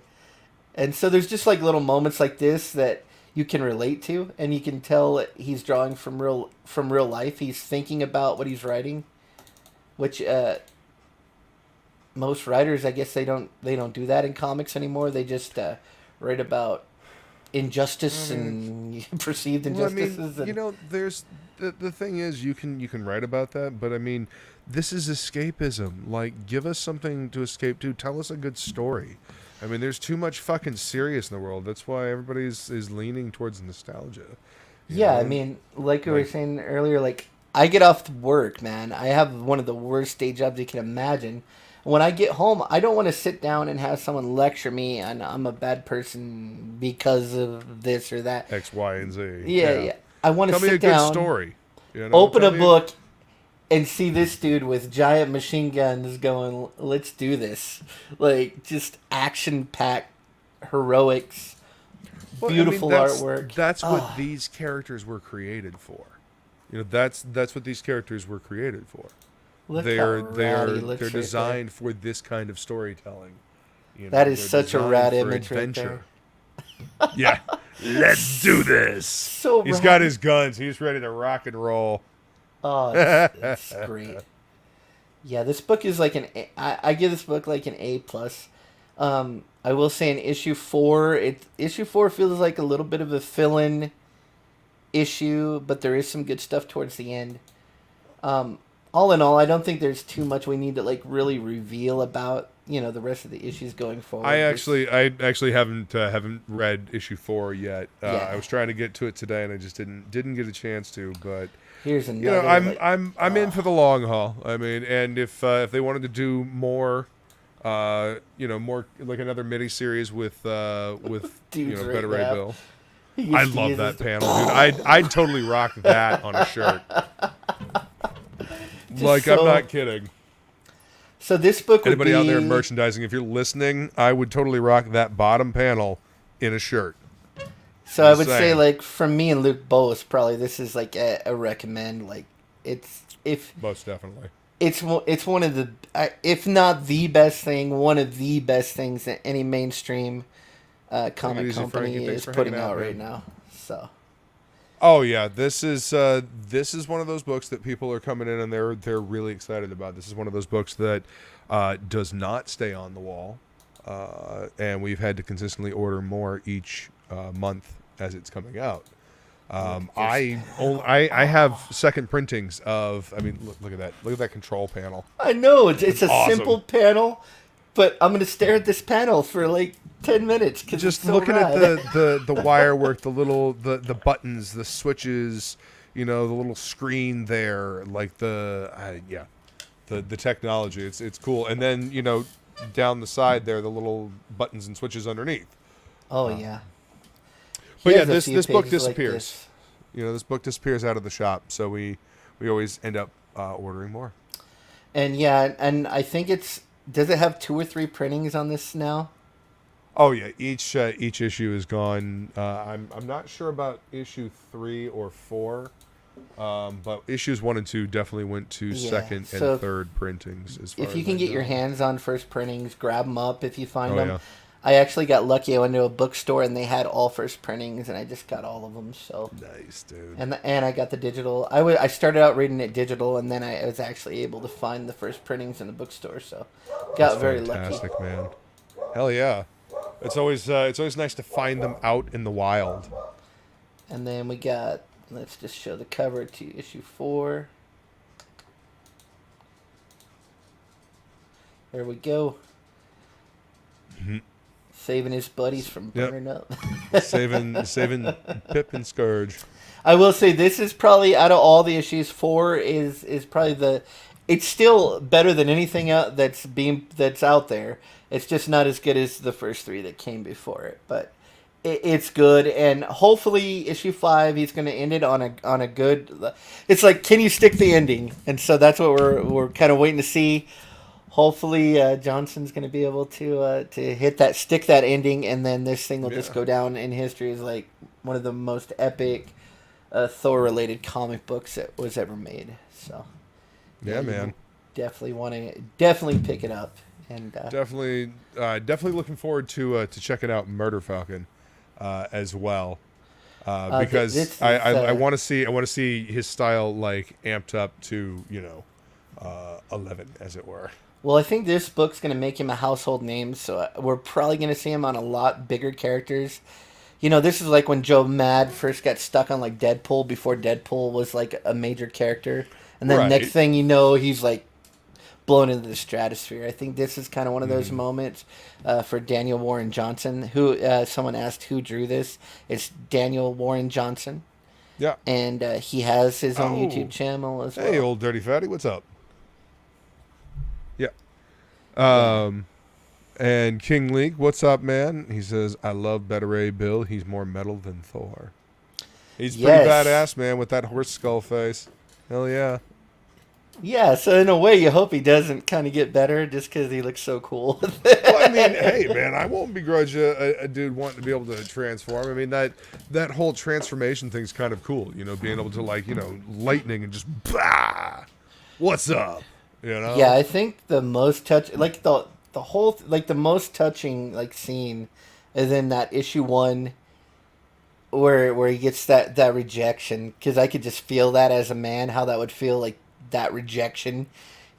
S3: And so there's just like little moments like this that you can relate to, and you can tell he's drawing from real life. He's thinking about what he's writing, which most writers, I guess, they don't do that in comics anymore. They just write about injustice and perceived injustices.
S2: Well, I mean, there's the thing is you can write about that, but I mean, this is escapism. Like, give us something to escape to. Tell us a good story. I mean, there's too much fucking serious in the world. That's why everybody is leaning towards nostalgia.
S3: Yeah, I mean, like we were saying earlier, like, I get off work, man. I have one of the worst day jobs you can imagine. When I get home, I don't want to sit down and have someone lecture me and I'm a bad person because of this or that.
S2: X, Y, and Z.
S3: Yeah. I want to sit down.
S2: Tell me a good story.
S3: Open a book and see this dude with giant machine guns going, let's do this. Like, just action-packed heroics, beautiful artwork.
S2: That's what these characters were created for. That's what these characters were created for. They're designed for this kind of storytelling.
S3: That is such a rad image right there.
S2: Yeah. Let's do this.
S3: So
S2: He's got his guns. He's ready to rock and roll.
S3: Oh, it's great. Yeah, this book is like I give this book like an A+. I will say in issue 4, issue 4 feels like a little bit of a fill-in issue, but there is some good stuff towards the end. All in all, I don't think there's too much we need to like really reveal about the rest of the issues going forward.
S2: I actually haven't read issue 4 yet. I was trying to get to it today, and I just didn't get a chance to. But
S3: here's another.
S2: I'm in for the long haul. I mean, and if they wanted to do more, more like another miniseries with Better Ray Bill. I love that panel, dude. I'd totally rock that on a shirt. I'm not kidding.
S3: So this book would
S2: Anybody out there in merchandising, if you're listening, I would totally rock that bottom panel in a shirt.
S3: So I would say, like, from me and Luke both, probably this is like a recommend. Like,
S2: most definitely.
S3: It's one of the, if not the best thing, one of the best things that any mainstream comic company is putting out right now. So.
S2: Oh yeah, this is one of those books that people are coming in and they're really excited about. This is one of those books that does not stay on the wall, and we've had to consistently order more each month as it's coming out. I have second printings of. I mean, look at that! Look at that control panel.
S3: I know it's a
S2: awesome.
S3: Simple panel, but I'm gonna stare at this panel for like 10 minutes because
S2: just
S3: it's so
S2: looking
S3: rad.
S2: at the wire work, the buttons, the switches, the little screen there, like the technology. It's cool. And then down the side there, the little buttons and switches underneath.
S3: Oh yeah.
S2: But yeah, this book disappears.
S3: Like
S2: this book disappears out of the shop, so we always end up ordering more.
S3: And yeah, and I think does it have 2 or 3 printings on this now?
S2: Oh yeah, each issue is gone. I'm not sure about issue 3 or 4. But issues 1 and 2 definitely went to second
S3: so
S2: and third printings. As far
S3: if you
S2: as
S3: can
S2: I
S3: get
S2: know.
S3: your hands on first printings, grab them up if you find
S2: Oh,
S3: them.
S2: yeah.
S3: I actually got lucky. I went to a bookstore and they had all first printings, and I just got all of them. So
S2: Nice, dude.
S3: and I got the digital. I started out reading it digital, and then I was actually able to find the first printings in the bookstore. So got
S2: That's
S3: very
S2: fantastic,
S3: lucky.
S2: man. Hell yeah. It's always nice to find them out in the wild.
S3: And then we got. Let's just show the cover to issue 4. There we go. Saving his buddies from burning up.
S2: saving Pip and Scourge.
S3: I will say this is probably out of all the issues, 4 is probably the. It's still better than anything out that's out there. It's just not as good as the first 3 that came before it, but it's good. And hopefully issue 5 he's going to end it on a good. It's like, can you stick the ending? And so that's what we're kind of waiting to see. Hopefully Johnson's going to be able to stick that ending, and then this thing will just go down in history as like one of the most epic Thor-related comic books that was ever made. So,
S2: yeah, man,
S3: definitely pick it up, and
S2: definitely looking forward to checking out Murder Falcon as well, because I want to see his style like amped up to 11, as it were.
S3: Well, I think this book's going to make him a household name, so we're probably going to see him on a lot bigger characters. This is like when Joe Mad first got stuck on like Deadpool before Deadpool was like a major character. And then next thing you know, he's like blown into the stratosphere. I think this is kind of one of those moments for Daniel Warren Johnson, who someone asked who drew this. It's Daniel Warren Johnson.
S2: Yeah.
S3: And he has his own YouTube channel as well.
S2: Hey, old dirty fatty, what's up? Yeah. And King League, what's up, man? He says, I love Beta Ray Bill. He's more metal than Thor. He's pretty badass, man, with that horse skull face. Hell yeah.
S3: Yeah, so in a way, you hope he doesn't kind of get better just because he looks so cool.
S2: Well, I mean, hey, man, I won't begrudge a dude wanting to be able to transform. I mean, that whole transformation thing's kind of cool, being able to, like, lightning and just, bah! What's up?
S3: Yeah, I think the most the most touching like scene is in that issue 1 where he gets that rejection, because I could just feel that as a man, how that would feel, like that rejection,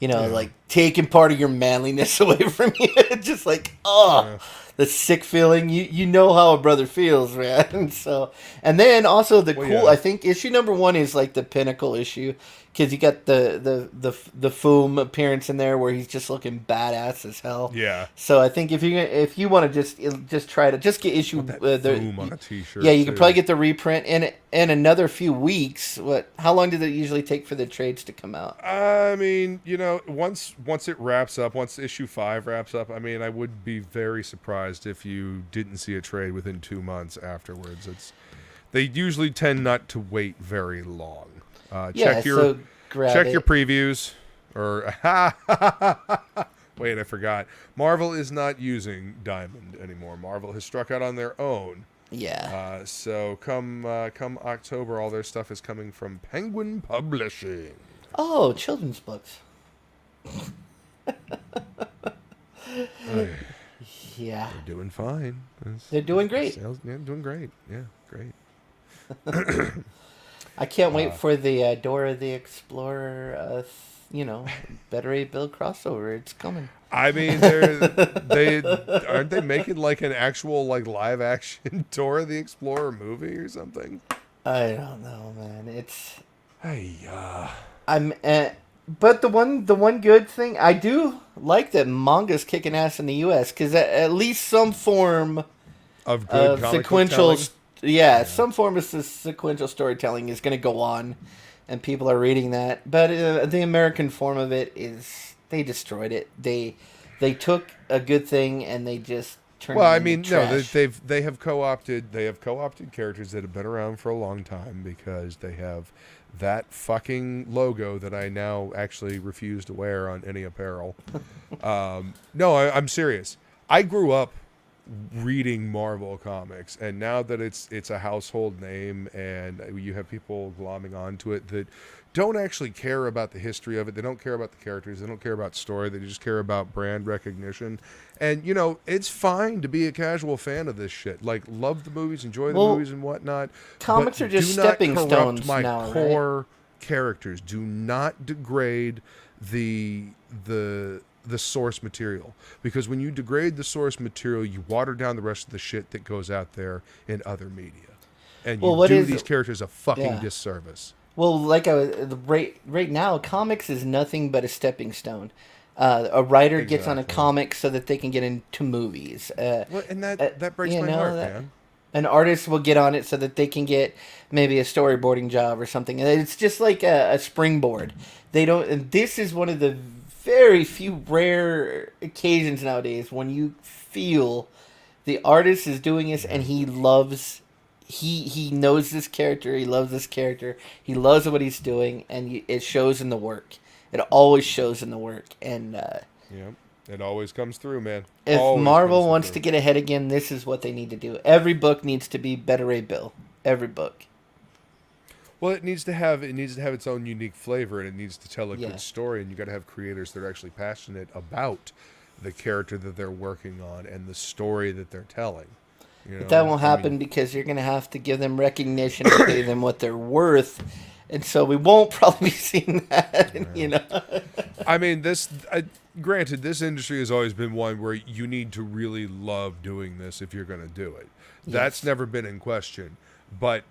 S3: like taking part of your manliness away from you. Just like, the sick feeling. You know how a brother feels, man. So, and then also I think issue number 1 is like the pinnacle issue, because you got the Foom appearance in there where he's just looking badass as hell.
S2: Yeah.
S3: So I think if you want to just try to just get issue
S2: Foom on a t-shirt.
S3: Yeah, you can probably get the reprint in another few weeks. How long did it usually take for the trades to come out?
S2: I mean, once it wraps up, once issue 5 wraps up, I mean, I would be very surprised if you didn't see a trade within 2 months afterwards. They usually tend not to wait very long. Check your previews, or wait, I forgot. Marvel is not using Diamond anymore. Marvel has struck out on their own.
S3: Yeah.
S2: So come October, all their stuff is coming from Penguin Publishing.
S3: Oh, children's books. Yeah.
S2: They're doing fine.
S3: They're doing great.
S2: Doing great. Yeah, great.
S3: I can't wait for the Dora the Explorer, Better A Bill crossover. It's coming.
S2: I mean, aren't they making like an actual like live action Dora the Explorer movie or something?
S3: I don't know, man. It's.
S2: Hey,
S3: but the one good thing, I do like that manga's kicking ass in the U.S. because at least some form
S2: of good
S3: sequential, some form of sequential storytelling is going to go on, and people are reading that. But the American form of it is they destroyed it. They took a good thing and they just turned. Well,
S2: I mean, no, they have co-opted characters that have been around for a long time because they have that fucking logo that I now actually refuse to wear on any apparel. No, I'm serious. I grew up reading Marvel comics, and now that it's a household name, and you have people glomming onto it that don't actually care about the history of it, they don't care about the characters, they don't care about story, they just care about brand recognition. And you know, it's fine to be a casual fan of this shit. Like, love the movies, enjoy the movies and whatnot.
S3: Comics are just stepping stones
S2: my
S3: now,
S2: core characters. Do not degrade the source material, because when you degrade the source material, you water down the rest of the shit that goes out there in other media, and you do these characters a fucking disservice.
S3: Well, like right now, comics is nothing but a stepping stone. A writer gets on a comic so that they can get into movies.
S2: And that breaks my heart, man.
S3: An artist will get on it so that they can get maybe a storyboarding job or something. And it's just like a springboard. They don't. And this is one of the very few rare occasions nowadays when you feel the artist is doing this and he loves. He knows this character. He loves this character. He loves what he's doing, and it shows in the work. It always shows in the work, and
S2: it always comes through, man.
S3: If
S2: always
S3: Marvel wants to get ahead again, this is what they need to do. Every book needs to be Better A Bill. Every book.
S2: Well, it needs to have its own unique flavor, and it needs to tell a good story. And you got to have creators that are actually passionate about the character that they're working on and the story that they're telling. You know?
S3: But that won't happen because you're going to have to give them recognition and pay them what they're worth. And so we won't probably be seeing that, you know.
S2: I mean, granted, this industry has always been one where you need to really love doing this if you're going to do it. Yes. That's never been in question. But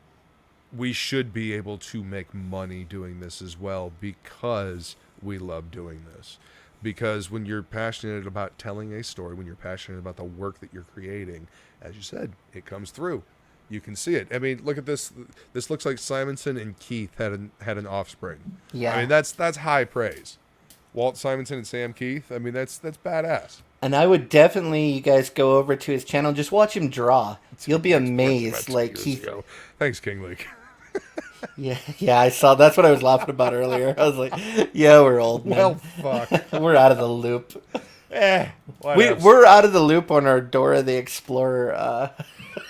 S2: we should be able to make money doing this as well because we love doing this. Because when you're passionate about telling a story, when you're passionate about the work that you're creating, as you said, it comes through. You can see it. I mean, look at this. This looks like Simonson and Keith had an offspring. Yeah. I mean, that's high praise. Walt Simonson and Sam Keith. I mean, that's badass.
S3: And I would definitely, you guys, go over to his channel. Just watch him draw. You'll be amazed. Like Keith.
S2: Thanks, King League.
S3: Yeah, I saw. That's what I was laughing about earlier. I was like, yeah, we're old, man.
S2: Well, fuck.
S3: We're out of the loop.
S2: We're
S3: out of the loop on our Dora the Explorer.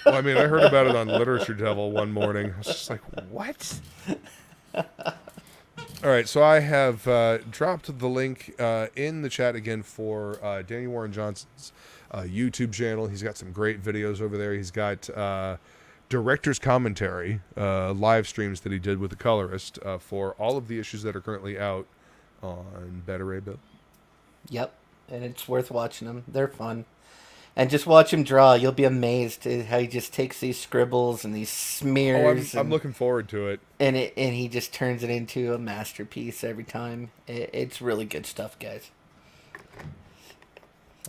S2: Well, I mean, I heard about it on Literature Devil one morning. I was just like, what? All right, so I have dropped the link in the chat again for Danny Warren Johnson's YouTube channel. He's got some great videos over there. He's got director's commentary, live streams that he did with the colorist for all of the issues that are currently out on Better A Bill.
S3: Yep, and it's worth watching them. They're fun. And just watch him draw. You'll be amazed at how he just takes these scribbles and these smears.
S2: I'm looking forward to it.
S3: And he just turns it into a masterpiece every time. It's really good stuff, guys.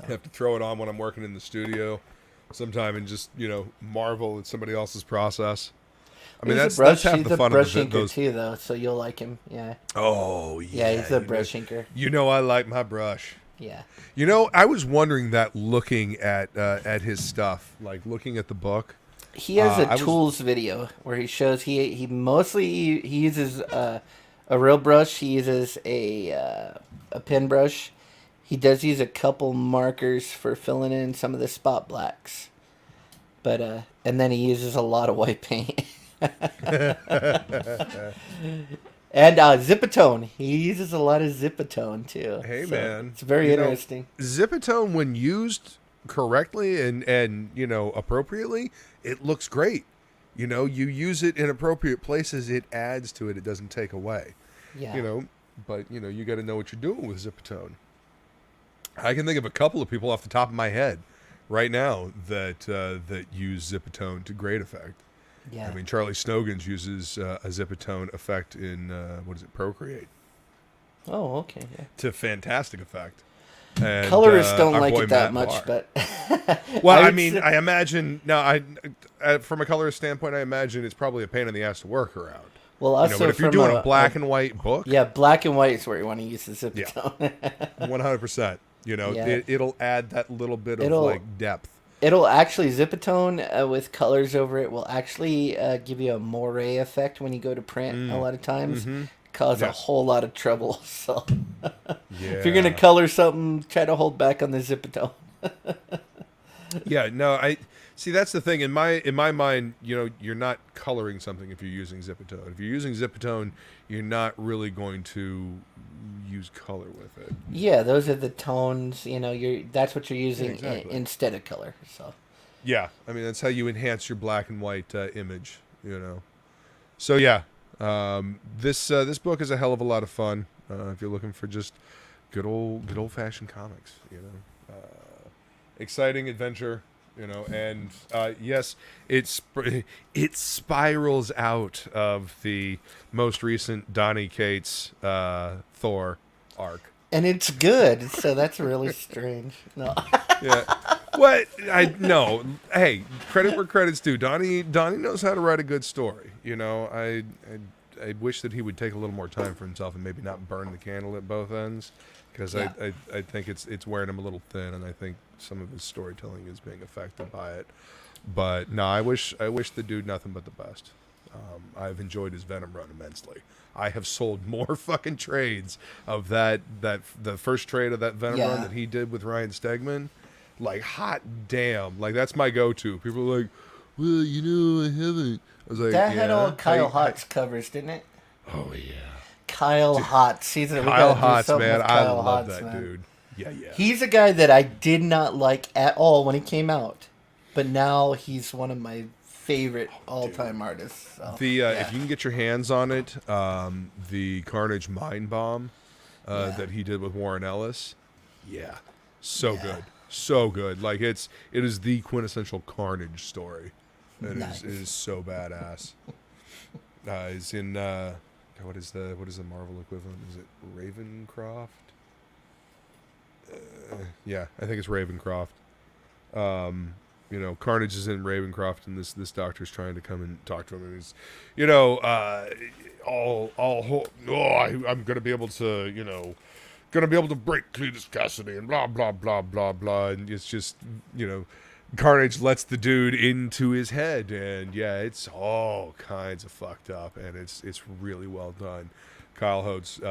S2: I have to throw it on when I'm working in the studio sometime and just, marvel at somebody else's process. I mean, that's half the fun of
S3: those. He's a brush inker too, though, so you'll like him. Yeah.
S2: Oh, yeah.
S3: Yeah, he's a brush inker.
S2: I like my brush.
S3: Yeah.
S2: I was wondering that looking at his stuff, like looking at the book.
S3: He has a tools video where he shows he mostly uses a real brush. He uses a pen brush. He does use a couple markers for filling in some of the spot blacks. But and then he uses a lot of white paint. And Zipatone. He uses a lot of Zipatone, too.
S2: Hey, so man.
S3: It's very interesting.
S2: Zipatone, when used correctly and appropriately, it looks great. You use it in appropriate places, it adds to it. It doesn't take away.
S3: Yeah.
S2: But, you got to know what you're doing with Zipatone. I can think of a couple of people off the top of my head right now that use Zipatone to great effect.
S3: Yeah.
S2: I mean, Charlie Snogans uses a Zipatone effect in, Procreate.
S3: Oh, okay. Yeah.
S2: To fantastic effect. And,
S3: colorists don't like it that much, but...
S2: Well, I imagine... Now, from a colorist standpoint, I imagine it's probably a pain in the ass to work around.
S3: Well, also
S2: but if you're doing a black and white book...
S3: Yeah, black and white is where you want to use the Zipatone.
S2: Yeah, 100%. It'll add that little bit of, depth.
S3: It'll actually, Zipatone with colors over it will actually give you a moire effect when you go to print a lot of times. Mm-hmm. Cause a whole lot of trouble. So if you're going to color something, try to hold back on the Zipatone.
S2: Yeah, no, I see. That's the thing in my mind. You're not coloring something if you're using Zipatone. If you're using Zipatone, you're not really going to use color with it.
S3: Yeah, those are the tones. That's what you're using
S2: exactly.
S3: instead of color. So.
S2: Yeah, I mean that's how you enhance your black and white image. So yeah, this book is a hell of a lot of fun if you're looking for just good old fashioned comics. Exciting adventure. And yes, it spirals out of the most recent Donny Cates Thor arc.
S3: And it's good, so that's really strange. No.
S2: Yeah. What? No. Hey, credit where credit's due. Donnie knows how to write a good story. I wish that he would take a little more time for himself and maybe not burn the candle at both ends, because
S3: Yeah.
S2: I think it's wearing him a little thin, and I think some of his storytelling is being affected by it. But no, I wish the dude nothing but the best. I've enjoyed his Venom run immensely. I have sold more fucking trades of the first trade of that Venom run that he did with Ryan Stegman. Like, hot damn. Like, that's my go-to. People are like, well, I haven't. I was like,
S3: that had all Kyle Hott's covers, didn't it?
S2: Oh, yeah.
S3: Kyle Hotz.
S2: Kyle Hotz, man. I
S3: Kyle
S2: love
S3: Hotz,
S2: that
S3: man.
S2: dude. Yeah.
S3: He's a guy that I did not like at all when he came out. But now he's one of my favorite all-time artists. So,
S2: if you can get your hands on it, the Carnage Mind Bomb that he did with Warren Ellis, good. So good. Like, it is the quintessential Carnage story. It is so badass. He's in what is the Marvel equivalent? Is it Ravencroft? Yeah, I think it's Ravencroft. Carnage is in Ravencroft, and this doctor's trying to come and talk to him, and he's, I'm gonna be able to, break Cletus Cassidy and blah blah blah blah blah, and it's just, Carnage lets the dude into his head, and it's all kinds of fucked up, and it's really well done. Kyle Hotz,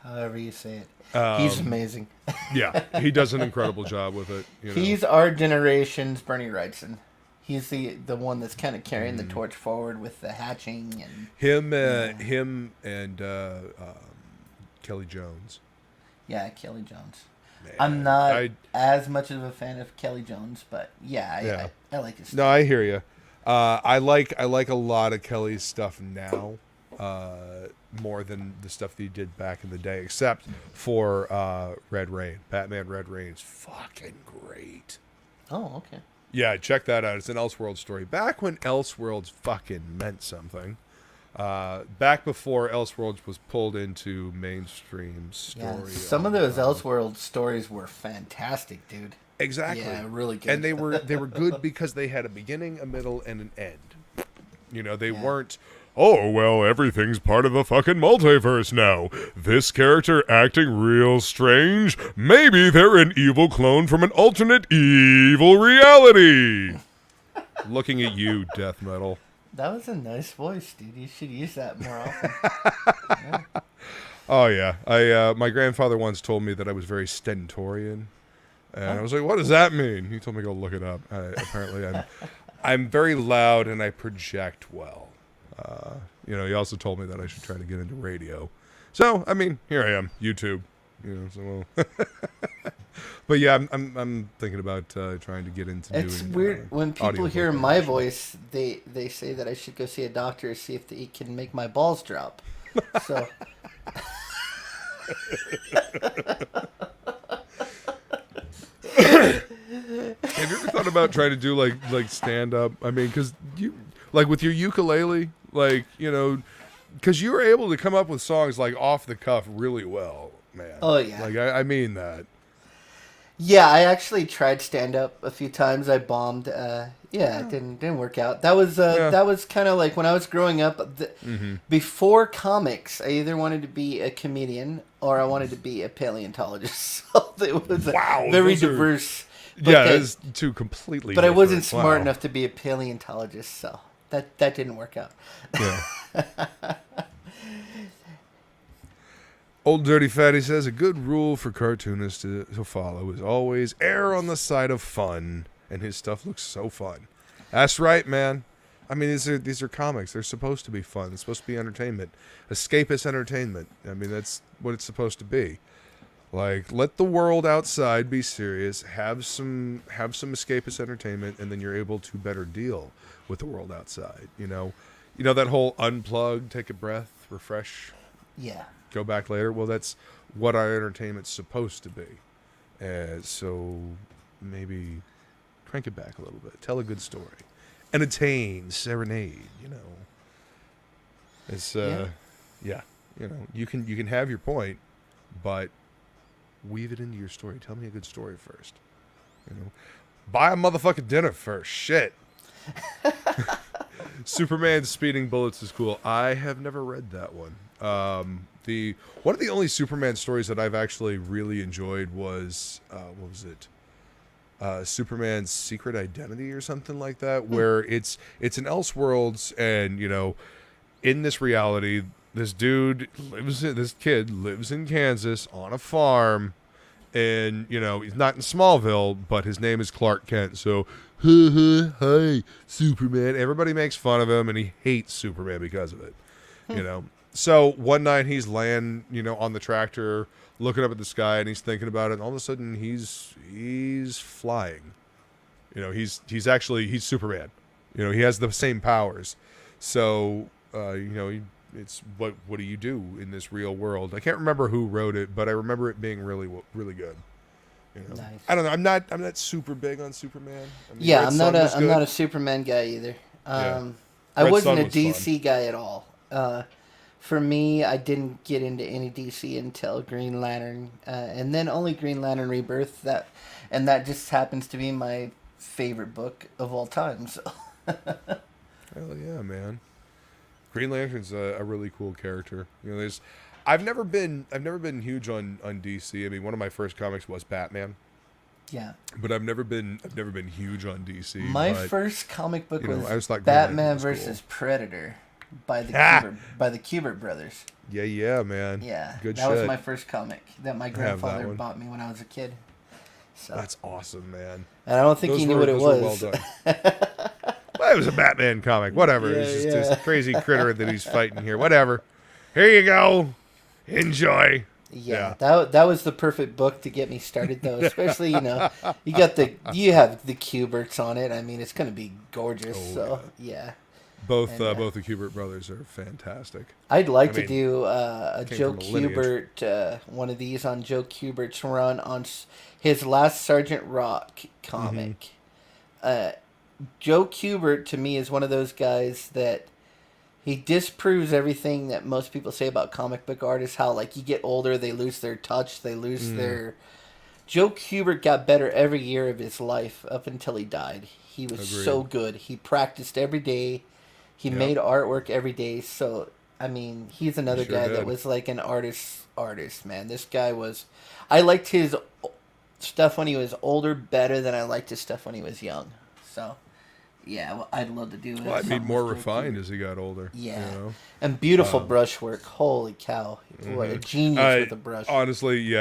S2: however you say it.
S3: He's amazing.
S2: Yeah, he does an incredible job with it.
S3: He's our generation's Bernie Wrightson. He's the one that's kind of carrying the torch forward with the hatching and
S2: him and Kelly Jones.
S3: Yeah, Kelly Jones.
S2: Man,
S3: I'm not as much of a fan of Kelly Jones, but I like his stuff.
S2: No, I hear you. I like a lot of Kelly's stuff now, more than the stuff that he did back in the day, except for Red Rain. Batman Red Rain is fucking great.
S3: Oh, okay.
S2: Yeah, check that out. It's an Elseworlds story. Back when Elseworlds fucking meant something. Back before Elseworlds was pulled into mainstream story.
S3: Some of those Elseworlds stories were fantastic, dude.
S2: Exactly.
S3: Yeah, really good.
S2: And they were good because they had a beginning, a middle, and an end. They weren't, oh, well, everything's part of the fucking multiverse now. This character acting real strange. Maybe they're an evil clone from an alternate evil reality. Looking at you, Death Metal.
S3: That was a nice voice, dude. You should use that more often.
S2: Oh, yeah. My grandfather once told me that I was very stentorian. And I was like, what does that mean? He told me to go look it up. Apparently, I'm very loud and I project well. He also told me that I should try to get into radio. So, I mean, here I am, YouTube. But yeah, I'm thinking about trying to get into doing.
S3: It's weird when people hear my voice. They say that I should go see a doctor, see if he can make my balls drop. So.
S2: Have you ever thought about trying to do like stand up? I mean, because you with your ukulele, because you were able to come up with songs like off the cuff really well, man.
S3: Oh yeah.
S2: I mean that.
S3: Yeah, I actually tried stand up a few times. I bombed. It didn't work out. That was kind of like when I was growing up. Before comics, I either wanted to be a comedian or I wanted to be a paleontologist. So it was very diverse.
S2: It's two completely.
S3: But I wasn't smart enough to be a paleontologist, so that didn't work out.
S2: Yeah. Old Dirty Fatty says a good rule for cartoonists to follow is always err on the side of fun, and his stuff looks so fun. That's right, man. I mean, these are comics. They're supposed to be fun. It's supposed to be entertainment, escapist entertainment. I mean, that's what it's supposed to be. Like, let the world outside be serious. Have some escapist entertainment, and then you're able to better deal with the world outside. You know that whole unplug, take a breath, refresh.
S3: Yeah.
S2: Go back later. Well, that's what our entertainment's supposed to be. So maybe crank it back a little bit. Tell a good story. Entertain, serenade. It's yeah. You can have your point, but weave it into your story. Tell me a good story first. Buy a motherfucking dinner first. Shit. Superman speeding bullets is cool. I have never read that one. One of the only Superman stories that I've actually really enjoyed was what was it? Superman's Secret Identity or something like that, where it's an Elseworlds, and in this reality, this kid lives in Kansas on a farm, and he's not in Smallville, but his name is Clark Kent. So, hi, Superman. Everybody makes fun of him, and he hates Superman because of it. So one night he's laying, on the tractor, looking up at the sky, and he's thinking about it, and all of a sudden he's flying. He's Superman. He has the same powers. So it's what do you do in this real world? I can't remember who wrote it, but I remember it being really, really good.
S3: Nice.
S2: I don't know. I'm not super big on Superman.
S3: I'm not a Superman guy either. I wasn't a DC guy at all. For me, I didn't get into any DC until Green Lantern, and then only Green Lantern Rebirth. That just happens to be my favorite book of all time. So.
S2: Hell yeah, man! Green Lantern's a really cool character. I've never been huge on DC. I mean, one of my first comics was Batman. Yeah. But I've never been huge on DC.
S3: My first comic book was Batman versus Predator. By the Kubert brothers.
S2: Yeah, man.
S3: Yeah,
S2: good
S3: that was my first comic that my grandfather bought me when I was a kid. So
S2: that's awesome, man.
S3: And I don't think he knew what it was.
S2: Well done. Well, it was a Batman comic. Whatever. It's just this crazy critter that he's fighting here. Whatever. Here you go. Enjoy.
S3: Yeah. That was the perfect book to get me started, though. Especially you have the Kuberts on it. I mean, it's going to be gorgeous. Yeah.
S2: Both the Kubert brothers are fantastic.
S3: I'd like to do a Joe Kubert, one of these on Joe Kubert's run on his last Sergeant Rock comic. Joe Kubert, to me, is one of those guys that he disproves everything that most people say about comic book artists, how, like, you get older, they lose their touch, they lose their... Joe Kubert got better every year of his life up until he died. He was so good. He practiced every day. He made artwork every day, so, I mean, he's another guy that was like an artist, man. This guy was... I liked his stuff when he was older better than I liked his stuff when he was young. So, yeah, I'd love to do it.
S2: Well, I'd be more refined as he got older.
S3: Yeah. And beautiful brush work. Holy cow. What a genius with a brush.
S2: Honestly,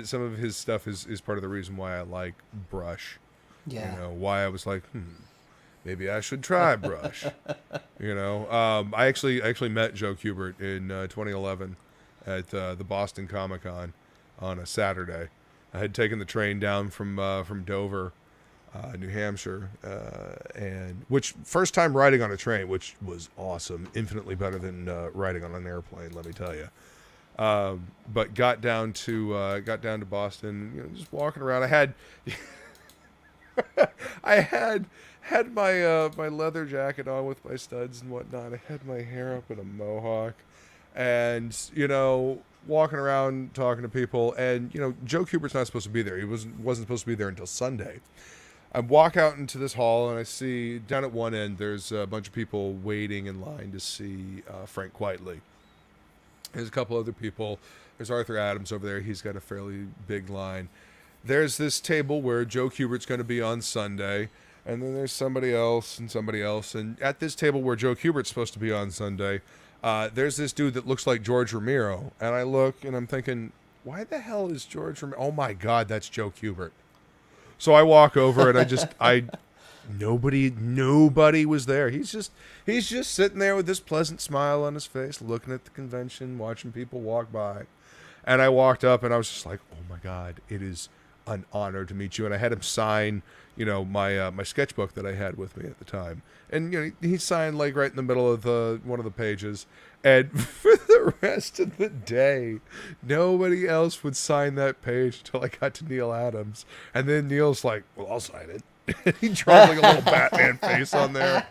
S2: some of his stuff is part of the reason why I like brush.
S3: Yeah.
S2: Why I was like, maybe I should try brush. I actually met Joe Kubert in 2011 at the Boston Comic-Con on a Saturday. I had taken the train down from Dover, New Hampshire, and which first time riding on a train, which was awesome, infinitely better than riding on an airplane, let me tell you. But got down to Boston, just walking around. I had my leather jacket on with my studs and whatnot. I had my hair up in a mohawk, and walking around talking to people. And Joe Kubert's not supposed to be there. He wasn't supposed to be there until Sunday. I walk out into this hall and I see down at one end there's a bunch of people waiting in line to see Frank Quitely. There's a couple other people. There's Arthur Adams over there. He's got a fairly big line. There's this table where Joe Kubert's going to be on Sunday, and then there's somebody else. And at this table where Joe Kubert's supposed to be on Sunday, there's this dude that looks like George Romero, and I look and I'm thinking, why the hell is George Romero? Oh my God, that's Joe Kubert. So I walk over and nobody was there. He's just sitting there with this pleasant smile on his face, looking at the convention, watching people walk by. And I walked up and I was just like, oh my God, it is an honor to meet you. And I had him sign, my sketchbook that I had with me at the time. And he signed like right in the middle of one of the pages. And for the rest of the day, nobody else would sign that page until I got to Neil Adams. And then Neil's like, well, I'll sign it. He draws like a little Batman face on there.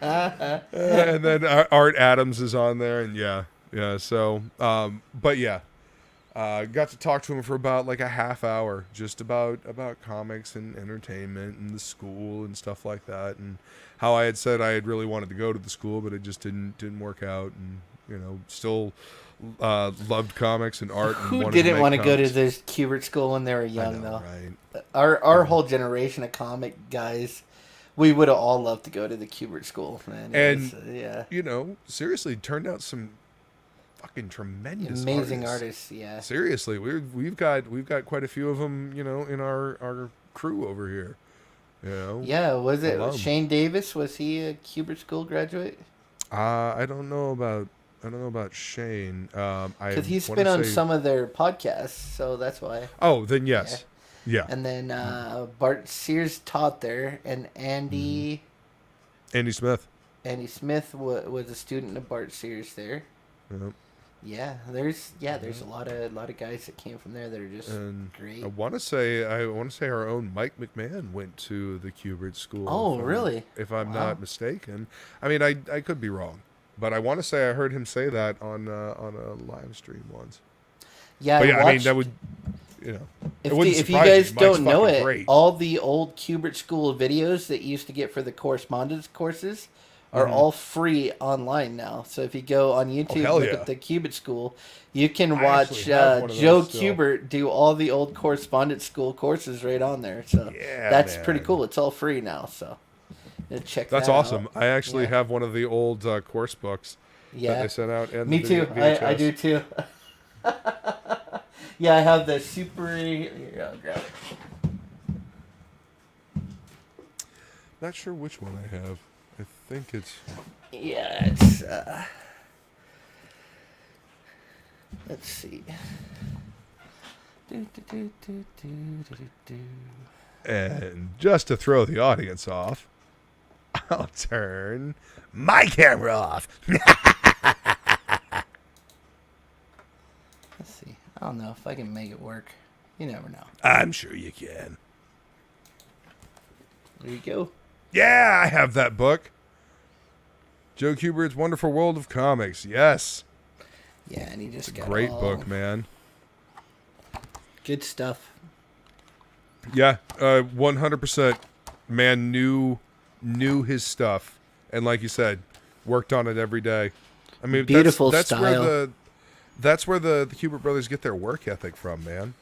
S2: And then Art Adams is on there. And yeah. So, but yeah. Got to talk to him for about like a half hour, just about comics and entertainment and the school and stuff like that, and how I had said I had really wanted to go to the school, but it just didn't work out, and still loved comics and art.
S3: Who
S2: and
S3: didn't want to go to
S2: comics.
S3: this Kubert school when they were young,
S2: know,
S3: though? Right? Our whole generation of comic guys, we would have all loved to go to the Kubert school, man.
S2: Seriously, turned out some fucking tremendous
S3: amazing artists. Yeah,
S2: seriously, we've got quite a few of them in our crew over here.
S3: Was it Shane Davis? Was he a Kubert school graduate?
S2: I don't know about Shane,
S3: because he's been on some of their podcasts, so that's why.
S2: Oh, then yes. Yeah.
S3: And then Bart Sears taught there, and Andy
S2: Smith
S3: was a student of Bart Sears there.
S2: Yep.
S3: Yeah, there's a lot of guys that came from there that are just great.
S2: I want to say our own Mike McMahon went to the Kubert school.
S3: Oh, really?
S2: If I'm not mistaken. I mean, I could be wrong, but I want to say I heard him say that on a live stream once.
S3: Yeah,
S2: but I mean that would,
S3: If you guys don't know it, great. All the old Kubert school videos that you used to get for the correspondence courses are all free online now. So if you go on YouTube and look at the Kubert School, you can watch Joe Kubert do all the old correspondence school courses right on there. So that's pretty cool. It's all free now. So check that out.
S2: That's awesome. I actually have one of the old course books that they sent out. And
S3: me too. I do too. Yeah, I have the super... Here, I'll grab it.
S2: Not sure which one I have. I think it's...
S3: Yeah, it's... Let's see.
S2: And just to throw the audience off, I'll turn my camera off.
S3: Let's see. I don't know if I can make it work. You never know.
S2: I'm sure you can.
S3: There you go.
S2: Yeah, I have that book. Joe Kubert's Wonderful World of Comics. Yes.
S3: Yeah, and he just got
S2: great book, man.
S3: Good stuff.
S2: Yeah, 100%. Man knew his stuff, and like you said, worked on it every day. I mean,
S3: beautiful
S2: that's
S3: style.
S2: That's where the Kubert brothers get their work ethic from, man.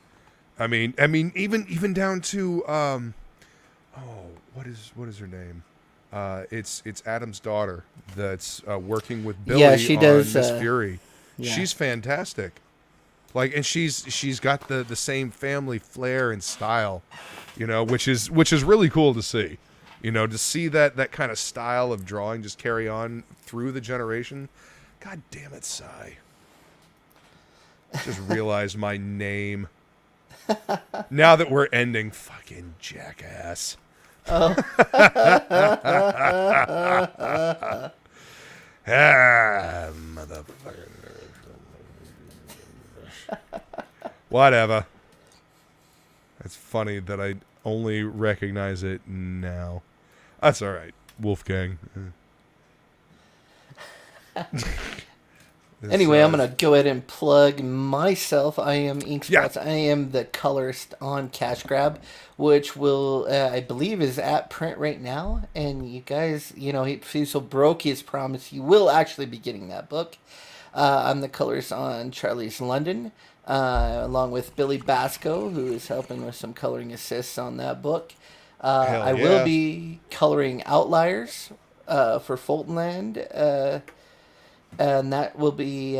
S2: I mean, even down to what is her name? It's Adam's daughter that's working with Billy on Miss Fury. Yeah. She's fantastic. Like, and she's got the same family flair and style, which is really cool to see. To see that kind of style of drawing just carry on through the generation. God damn it, Cy. Just realized my name. Now that we're ending, fucking jackass. Oh. Motherfucker. Whatever. It's funny that I only recognize it now. That's all right, Wolfgang.
S3: Anyway, I'm going to go ahead and plug myself. I am Inkspots. Yeah. I am the colorist on Cash Grab, which will, I believe, is at print right now. And you guys, if he's so broke, he has promised you will actually be getting that book. I'm the colorist on Charlie's London, along with Billy Basco, who is helping with some coloring assists on that book. I will be coloring Outliers for Fultonland. and that will be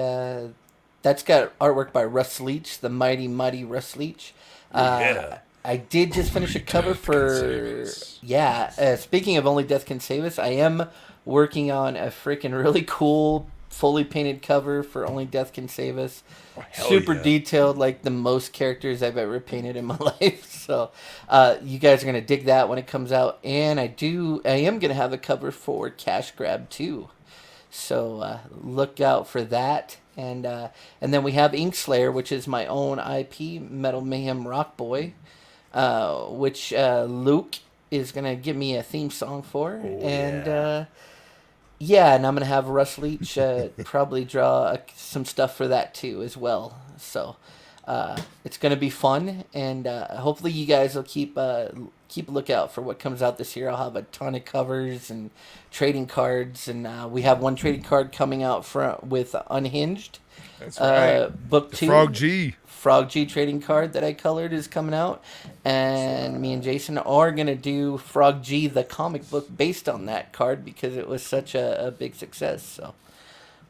S3: that's got artwork by Russ Leach, the mighty Russ Leach.
S2: Yeah.
S3: I did just finish a cover
S2: Death Can
S3: for
S2: Save Us.
S3: speaking of Only Death Can Save Us, I am working on a freaking really cool fully painted cover for Only Death Can Save Us.
S2: Hell
S3: Super
S2: yeah.
S3: detailed, like the most characters I've ever painted in my life. So you guys are gonna dig that when it comes out, and I am gonna have a cover for Cash Grab too. So look out for that. And then we have Inkslayer, which is my own IP, Metal Mayhem Rock Boy, which Luke is gonna give me a theme song for, and I'm gonna have Russ Leach probably draw some stuff for that too as well. So it's gonna be fun, and hopefully you guys will keep a lookout for what comes out this year. I'll have a ton of covers and trading cards, and we have one trading card coming out with Unhinged.
S2: That's right.
S3: Book
S2: The
S3: 2.
S2: Frog G.
S3: Trading card that I colored is coming out, and me and Jason are gonna do Frog G, the comic book based on that card because it was such a big success. So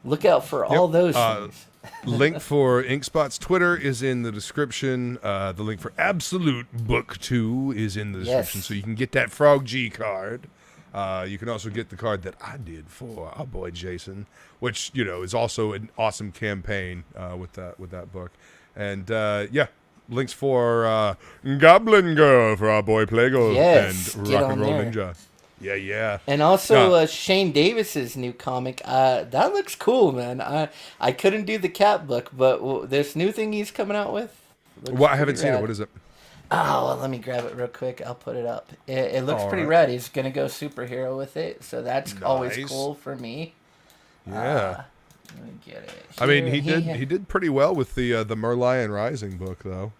S3: look out for all those things.
S2: Link for Inkspots Twitter is in the description. The link for Absolute Book 2 is in the description,
S3: Yes.
S2: so you can get that Frog G card. You can also get the card that I did for our boy Jason, which is also an awesome campaign with that book. And links for Goblin Girl for our boy Plegle
S3: Yes,
S2: and
S3: get
S2: Rock and
S3: on
S2: Roll
S3: there.
S2: Ninja. Yeah.
S3: And also Shane Davis's new comic. That looks cool, man. I couldn't do the cat book, but this new thing he's coming out with.
S2: Well, I haven't seen it. What is it?
S3: Oh, well, let me grab it real quick. I'll put it up. It looks pretty
S2: right.
S3: rad. He's gonna go superhero with it, so that's always
S2: Nice.
S3: cool for me.
S2: Yeah.
S3: Let me get it.
S2: I mean,
S3: Here.
S2: he did pretty well with the Merlion Rising book, though.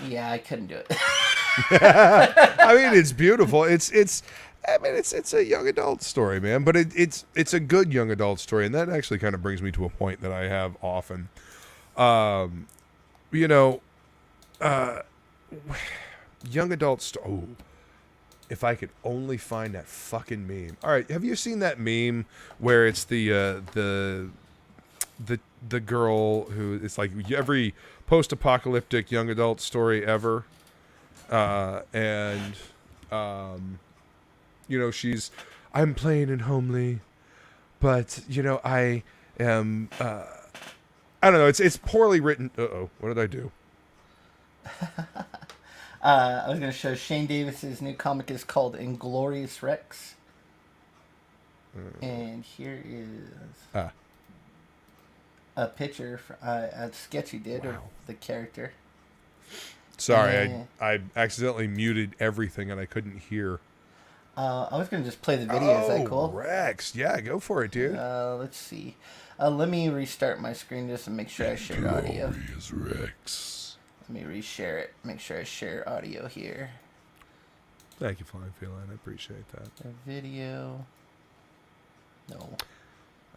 S3: Yeah, I couldn't do it.
S2: I mean, it's beautiful. It's a young adult story, man. But it's a good young adult story, and that actually kind of brings me to a point that I have often. Young adult if I could only find that fucking meme. All right, have you seen that meme where it's the girl who it's like every post-apocalyptic young adult story ever, she's I'm plain and homely, but I am I don't know. It's poorly written. What did I do?
S3: I was going to show Shane Davis's new comic is called Inglorious Rex. And here is a picture, a sketch he did of the character.
S2: Sorry, I accidentally muted everything and I couldn't hear.
S3: I was going to just play the video. Is that cool?
S2: Rex. Yeah, go for it, dude.
S3: Let's see. Let me restart my screen just to make sure I share audio.
S2: Glorious Rex.
S3: Let me reshare it. Make sure I share audio here.
S2: Thank you, Flying Feline. I appreciate that.
S3: The video. No.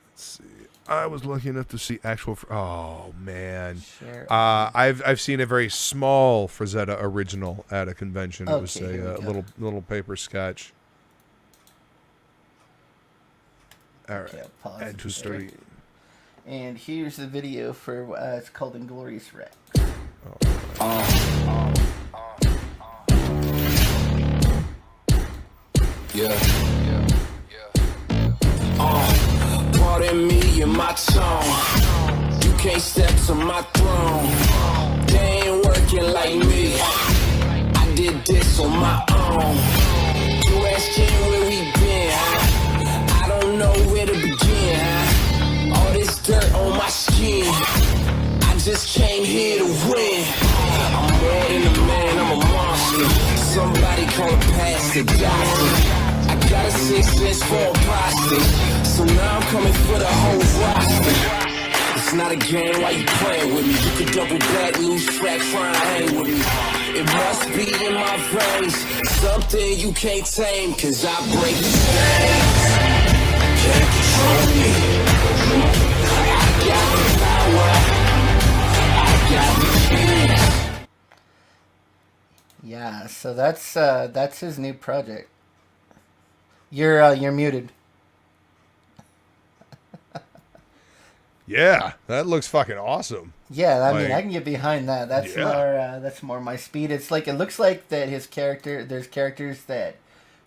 S2: Let's see. I was lucky enough to see actual. Oh man.
S3: Share.
S2: I've seen a very small Frazetta original at a convention. It was
S3: Okay, here we go.
S2: little paper sketch. All right.
S3: Okay, I'll pause
S2: Add
S3: it
S2: to
S3: there.
S2: story.
S3: And here's the video for it's called Inglorious Rex.
S4: Pardon me and my tone. You can't step to my throne. They ain't working like me. I did this on my own. You asking where we been? I don't know where to begin. All this dirt on my skin. I just came here to win. I'm more than a man, I'm a monster. Somebody call a pastor, doctor. I got a 6 cents for a prostate. So now I'm coming for the whole roster. It's not a game, why you playing with me? You can double back, lose track, try and hang with me. It must be in my veins, something you can't tame, cause I break chains. Can't control me. I got the power. I got the keys.
S3: Yeah, so that's his new project. You're muted.
S2: Yeah, that looks fucking awesome.
S3: Yeah, I mean,
S2: Like,
S3: I can get behind that. That's more my speed. It's like, it looks like that there's characters that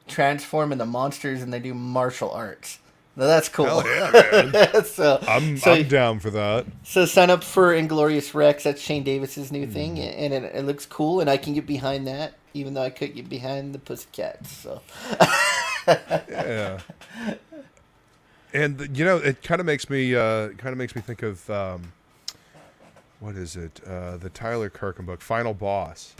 S3: transform into monsters and they do martial arts. Now, that's cool.
S2: Hell yeah, man. I'm down for that.
S3: So sign up for Inglorious Rex. That's Shane Davis's new thing, and it looks cool, and I can get behind that, even though I couldn't get behind the Pussycats. So.
S2: Yeah. And you know, it kind of makes me think of what is it? The Tyler Kirkham book, Final Boss.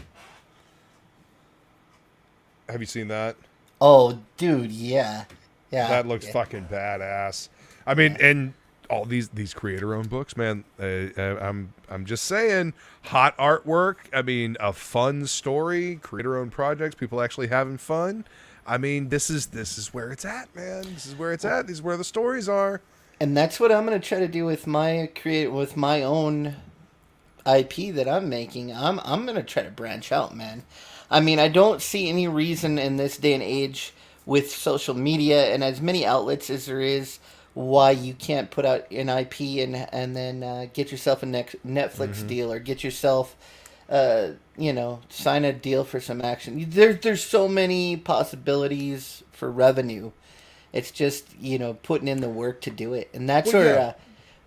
S2: Have you seen that?
S3: Oh, dude, yeah. Yeah,
S2: That looks fucking badass. I mean, and all these creator-owned books, man. I'm just saying, hot artwork. I mean, a fun story, creator-owned projects, people actually having fun. I mean, this is where it's at, man. This is where it's at. This is where the stories are.
S3: And that's what I'm gonna try to do with my own IP that I'm making. I'm gonna try to branch out, man. I mean, I don't see any reason in this day and age, with social media and as many outlets as there is, why you can't put out an IP and then get yourself a Netflix deal, or get yourself, sign a deal for some action. There's so many possibilities for revenue. It's just, putting in the work to do it. And that's where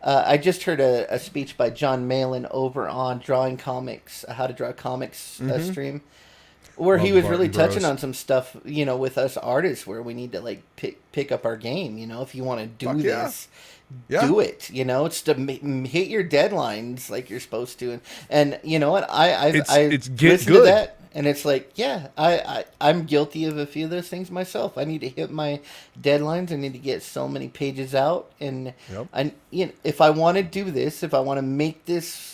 S3: I just heard a speech by John Malin over on Drawing Comics, How to Draw Comics stream. Where he was really touching on some stuff, with us artists, where we need to like pick up our game. If you want to do this, do it. It's to hit your deadlines like you're supposed to. And you know what? I listened to that, and it's like, I'm guilty of a few of those things myself. I need to hit my deadlines. I need to get so many pages out, and if I want to do this, if I want to make this,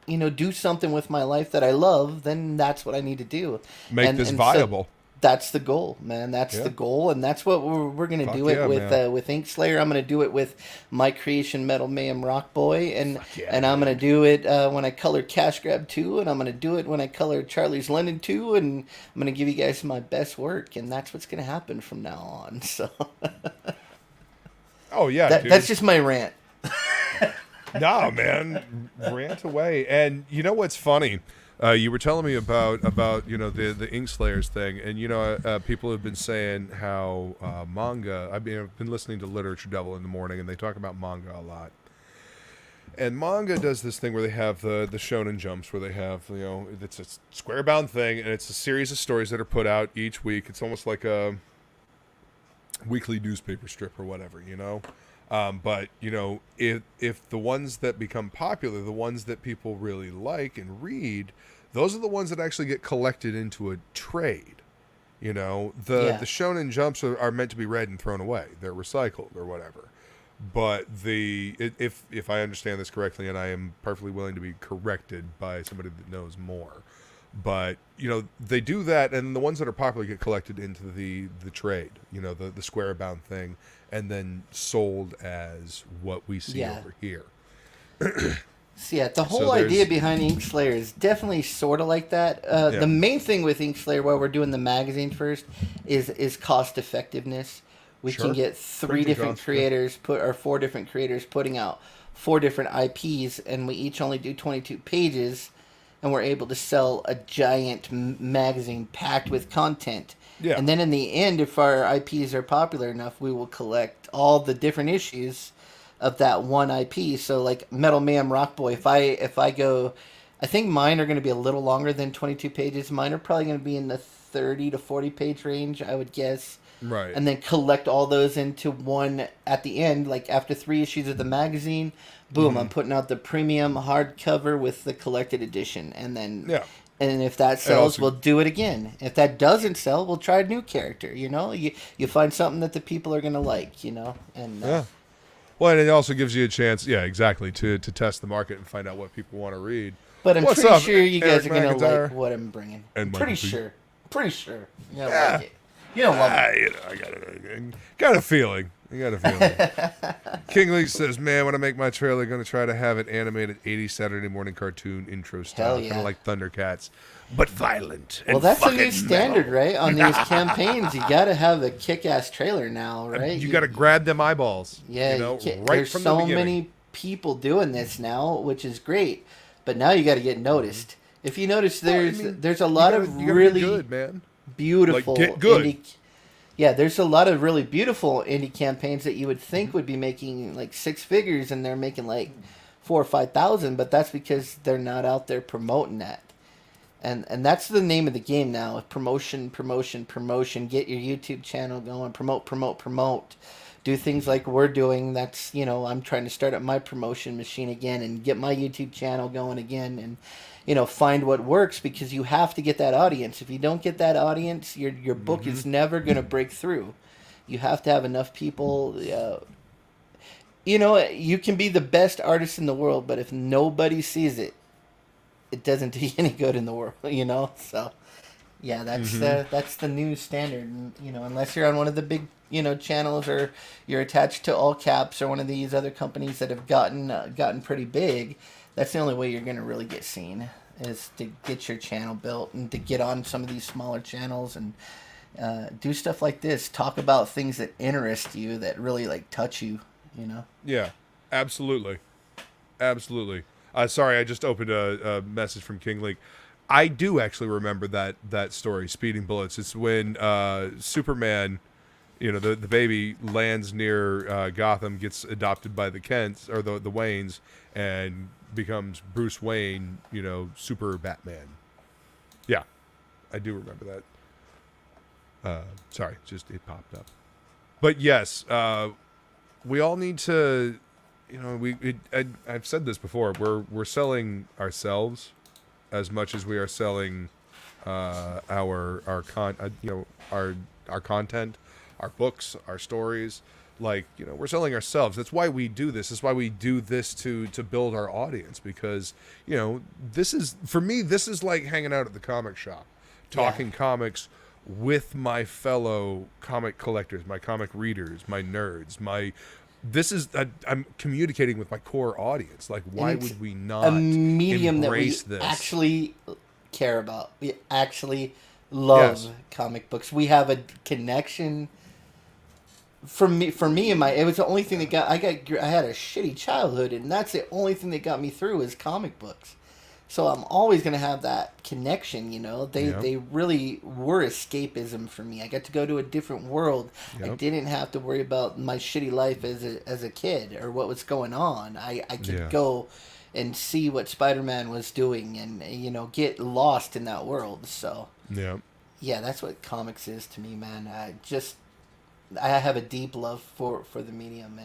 S3: do something with my life that I love, then that's what I need to do.
S2: Make this viable.
S3: So that's the goal, man. That's the goal, and that's what we're going to do it with Inkslayer. I'm going to do it with my creation, Metal Mayhem Rock Boy, and I'm going to do it when I color Cash Grab 2, and I'm going to do it when I color Charlie's London 2, and I'm going to give you guys my best work, and that's what's going to happen from now on. So,
S2: oh yeah, dude.
S3: That's just my rant.
S2: Nah, man, rant away. And you know what's funny? You were telling me about the Inkslayers thing, and people have been saying how manga. I've been listening to Literature Devil in the morning, and they talk about manga a lot. And manga does this thing where they have the Shonen Jumps, where they have it's a square bound thing, and it's a series of stories that are put out each week. It's almost like a weekly newspaper strip or whatever, But if the ones that become popular, the ones that people really like and read, those are the ones that actually get collected into a trade. The Shonen Jumps are meant to be read and thrown away; they're recycled or whatever. But if I understand this correctly, and I am perfectly willing to be corrected by somebody that knows more, but they do that, and the ones that are popular get collected into the trade. The square bound thing. And then sold as what we see over here.
S3: So the whole idea behind Inkslayer is definitely sort of like that. The main thing with Inkslayer, while we're doing the magazine first, is cost effectiveness. We can get 4 different creators putting out 4 different IPs, and we each only do 22 pages, and we're able to sell a giant magazine packed with content. Yeah. And then in the end, if our IPs are popular enough, we will collect all the different issues of that one IP. So like Metal Mayhem Rock Boy, if I go, I think mine are going to be a little longer than 22 pages. Mine are probably going to be in the 30 to 40 page range, I would guess.
S2: Right.
S3: And then collect all those into one at the end, like after 3 issues of the magazine, boom, I'm putting out the premium hardcover with the collected edition. And then and if that sells, we'll do it again. If that doesn't sell, we'll try a new character. You find something that the people are going to like, and
S2: well, and it also gives you a chance, exactly, to test the market and find out what people want to read.
S3: But I'm pretty sure you guys are going to like what I'm bringing.
S2: And
S3: pretty sure. You don't like it. You don't love it.
S2: I got a feeling. King Lee says, man, when I make my trailer, going to try to have it animated 80s Saturday morning cartoon intro style. Kind of like Thundercats, but violent.
S3: Well, that's a new standard, right? On these campaigns, you got to have a kick-ass trailer now, right?
S2: You got to grab them eyeballs.
S3: Yeah,
S2: right
S3: there's
S2: from
S3: so
S2: the beginning.
S3: many people doing this now, which is great. But now you got to get noticed. If you notice, there's a lot of really
S2: good, man.
S3: beautiful
S2: Like, get good.
S3: indie. Yeah, there's a lot of really beautiful indie campaigns that you would think would be making like 6 figures, and they're making like 4,000 or 5,000. But that's because they're not out there promoting that. And that's the name of the game now. Promotion, promotion, promotion. Get your YouTube channel going. Promote, promote, promote. Do things like we're doing. That's, I'm trying to start up my promotion machine again and get my YouTube channel going again, and, find what works, because you have to get that audience. If you don't get that audience, your book is never going to break through. You have to have enough people. You can be the best artist in the world, but if nobody sees it, it doesn't do you any good in the world, So, yeah, that's the new standard. And, unless you're on one of the big, channels, or you're attached to All Caps or one of these other companies that have gotten pretty big, that's the only way you're going to really get seen, is to get your channel built and to get on some of these smaller channels and do stuff like this. Talk about things that interest you, that really like touch you,
S2: Yeah, absolutely. Absolutely. Sorry, I just opened a message from King Link. I do actually remember that story, Speeding Bullets. It's when Superman, the baby lands near Gotham, gets adopted by the Kents, or the Waynes, and becomes Bruce Wayne, super Batman. Yeah, I do remember that. Sorry, just it popped up. But yes, we all need to... I've said this before. We're selling ourselves as much as we are selling our content, our books, our stories. We're selling ourselves. That's why we do this. That's why we do this to build our audience. Because this is like hanging out at the comic shop, talking comics with my fellow comic collectors, my comic readers, my nerds, I'm communicating with my core audience. Like, why would we not
S3: a medium
S2: embrace
S3: that we
S2: this?
S3: actually care about? We actually love comic books. We have a connection. For me, it was the only thing that I had a shitty childhood, and that's the only thing that got me through is comic books. So I'm always going to have that connection, They really were escapism for me. I got to go to a different world. Yep. I didn't have to worry about my shitty life as a kid or what was going on. I could go and see what Spider-Man was doing and, get lost in that world. So, yeah, that's what comics is to me, man. I have a deep love for the medium,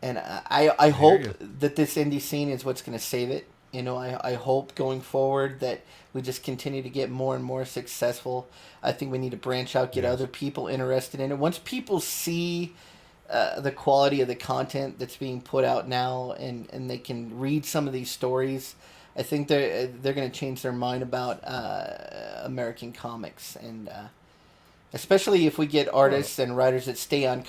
S3: and I hope that this indie scene is what's going to save it. I hope going forward that we just continue to get more and more successful. I think we need to branch out, get other people interested in it. Once people see the quality of the content that's being put out now, and they can read some of these stories, I think they're going to change their mind about American comics, and especially if we get artists and writers that stay on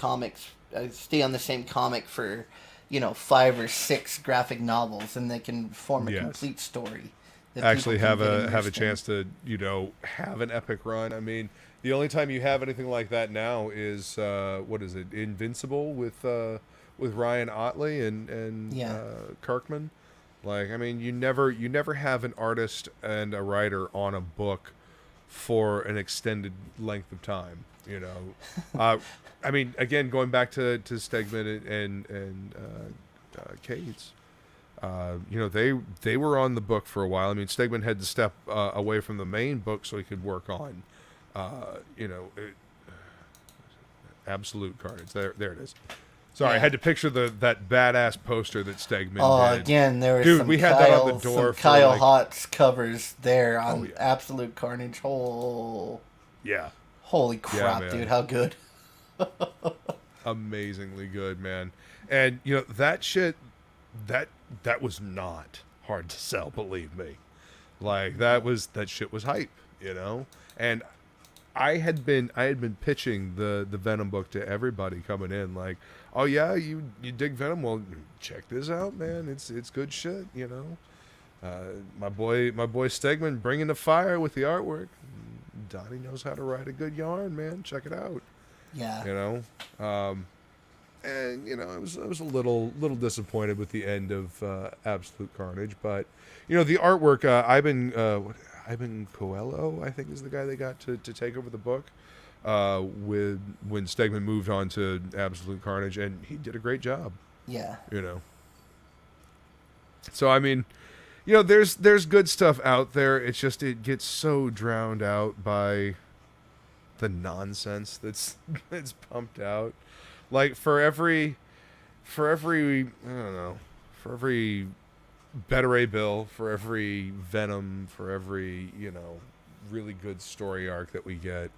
S3: the same comic for 5 or 6 graphic novels, and they can form a complete story.
S2: Actually have a chance to have an epic run. I mean, the only time you have anything like that now is what is it, Invincible with Ryan Otley and Kirkman. You never have an artist and a writer on a book for an extended length of time. Again, going back to Stegman and Cates, they were on the book for a while. I mean, Stegman had to step away from the main book so he could work on, Absolute Carnage. There it is. Sorry, I had to picture that badass poster that Stegman did.
S3: Again, there was
S2: we had that on the door for
S3: Kyle Hotz covers there on Absolute Carnage.
S2: Yeah.
S3: Holy crap, dude! How good.
S2: Amazingly good, man. And that shit that was not hard to sell, believe me. That shit was hype, and I had been pitching the Venom book to everybody coming in, like, oh yeah, you dig Venom, well, check this out, man, it's good shit. My boy Stegman bringing the fire with the artwork. Donnie knows how to write a good yarn, man. Check it out.
S3: Yeah.
S2: and I was a little disappointed with the end of Absolute Carnage, but the artwork. Ivan Coelho, I think, is the guy they got to take over the book when Stegman moved on to Absolute Carnage, and he did a great job.
S3: Yeah.
S2: So I mean, there's good stuff out there. It's just it gets so drowned out by the nonsense that's pumped out. Like for every I don't know, for every Beta Ray Bill, for every Venom, for every really good story arc that we get,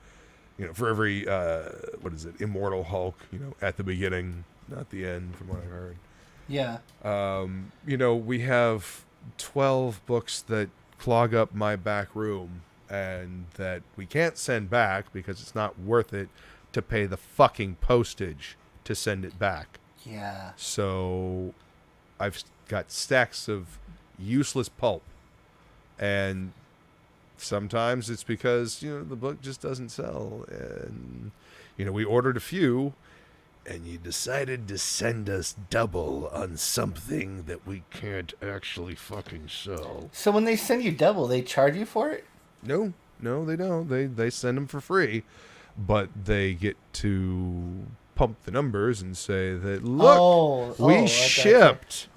S2: for every Immortal Hulk, at the beginning, not the end, from what I heard.
S3: Yeah.
S2: We have 12 books that clog up my back room and that we can't send back because it's not worth it to pay the fucking postage to send it back.
S3: Yeah.
S2: So I've got stacks of useless pulp, and sometimes it's because the book just doesn't sell, and we ordered a few, and you decided to send us double on something that we can't actually fucking sell.
S3: So when they send you double, they charge you for it?
S2: No, they don't. They send them for free, but they get to pump the numbers and say that, look, we shipped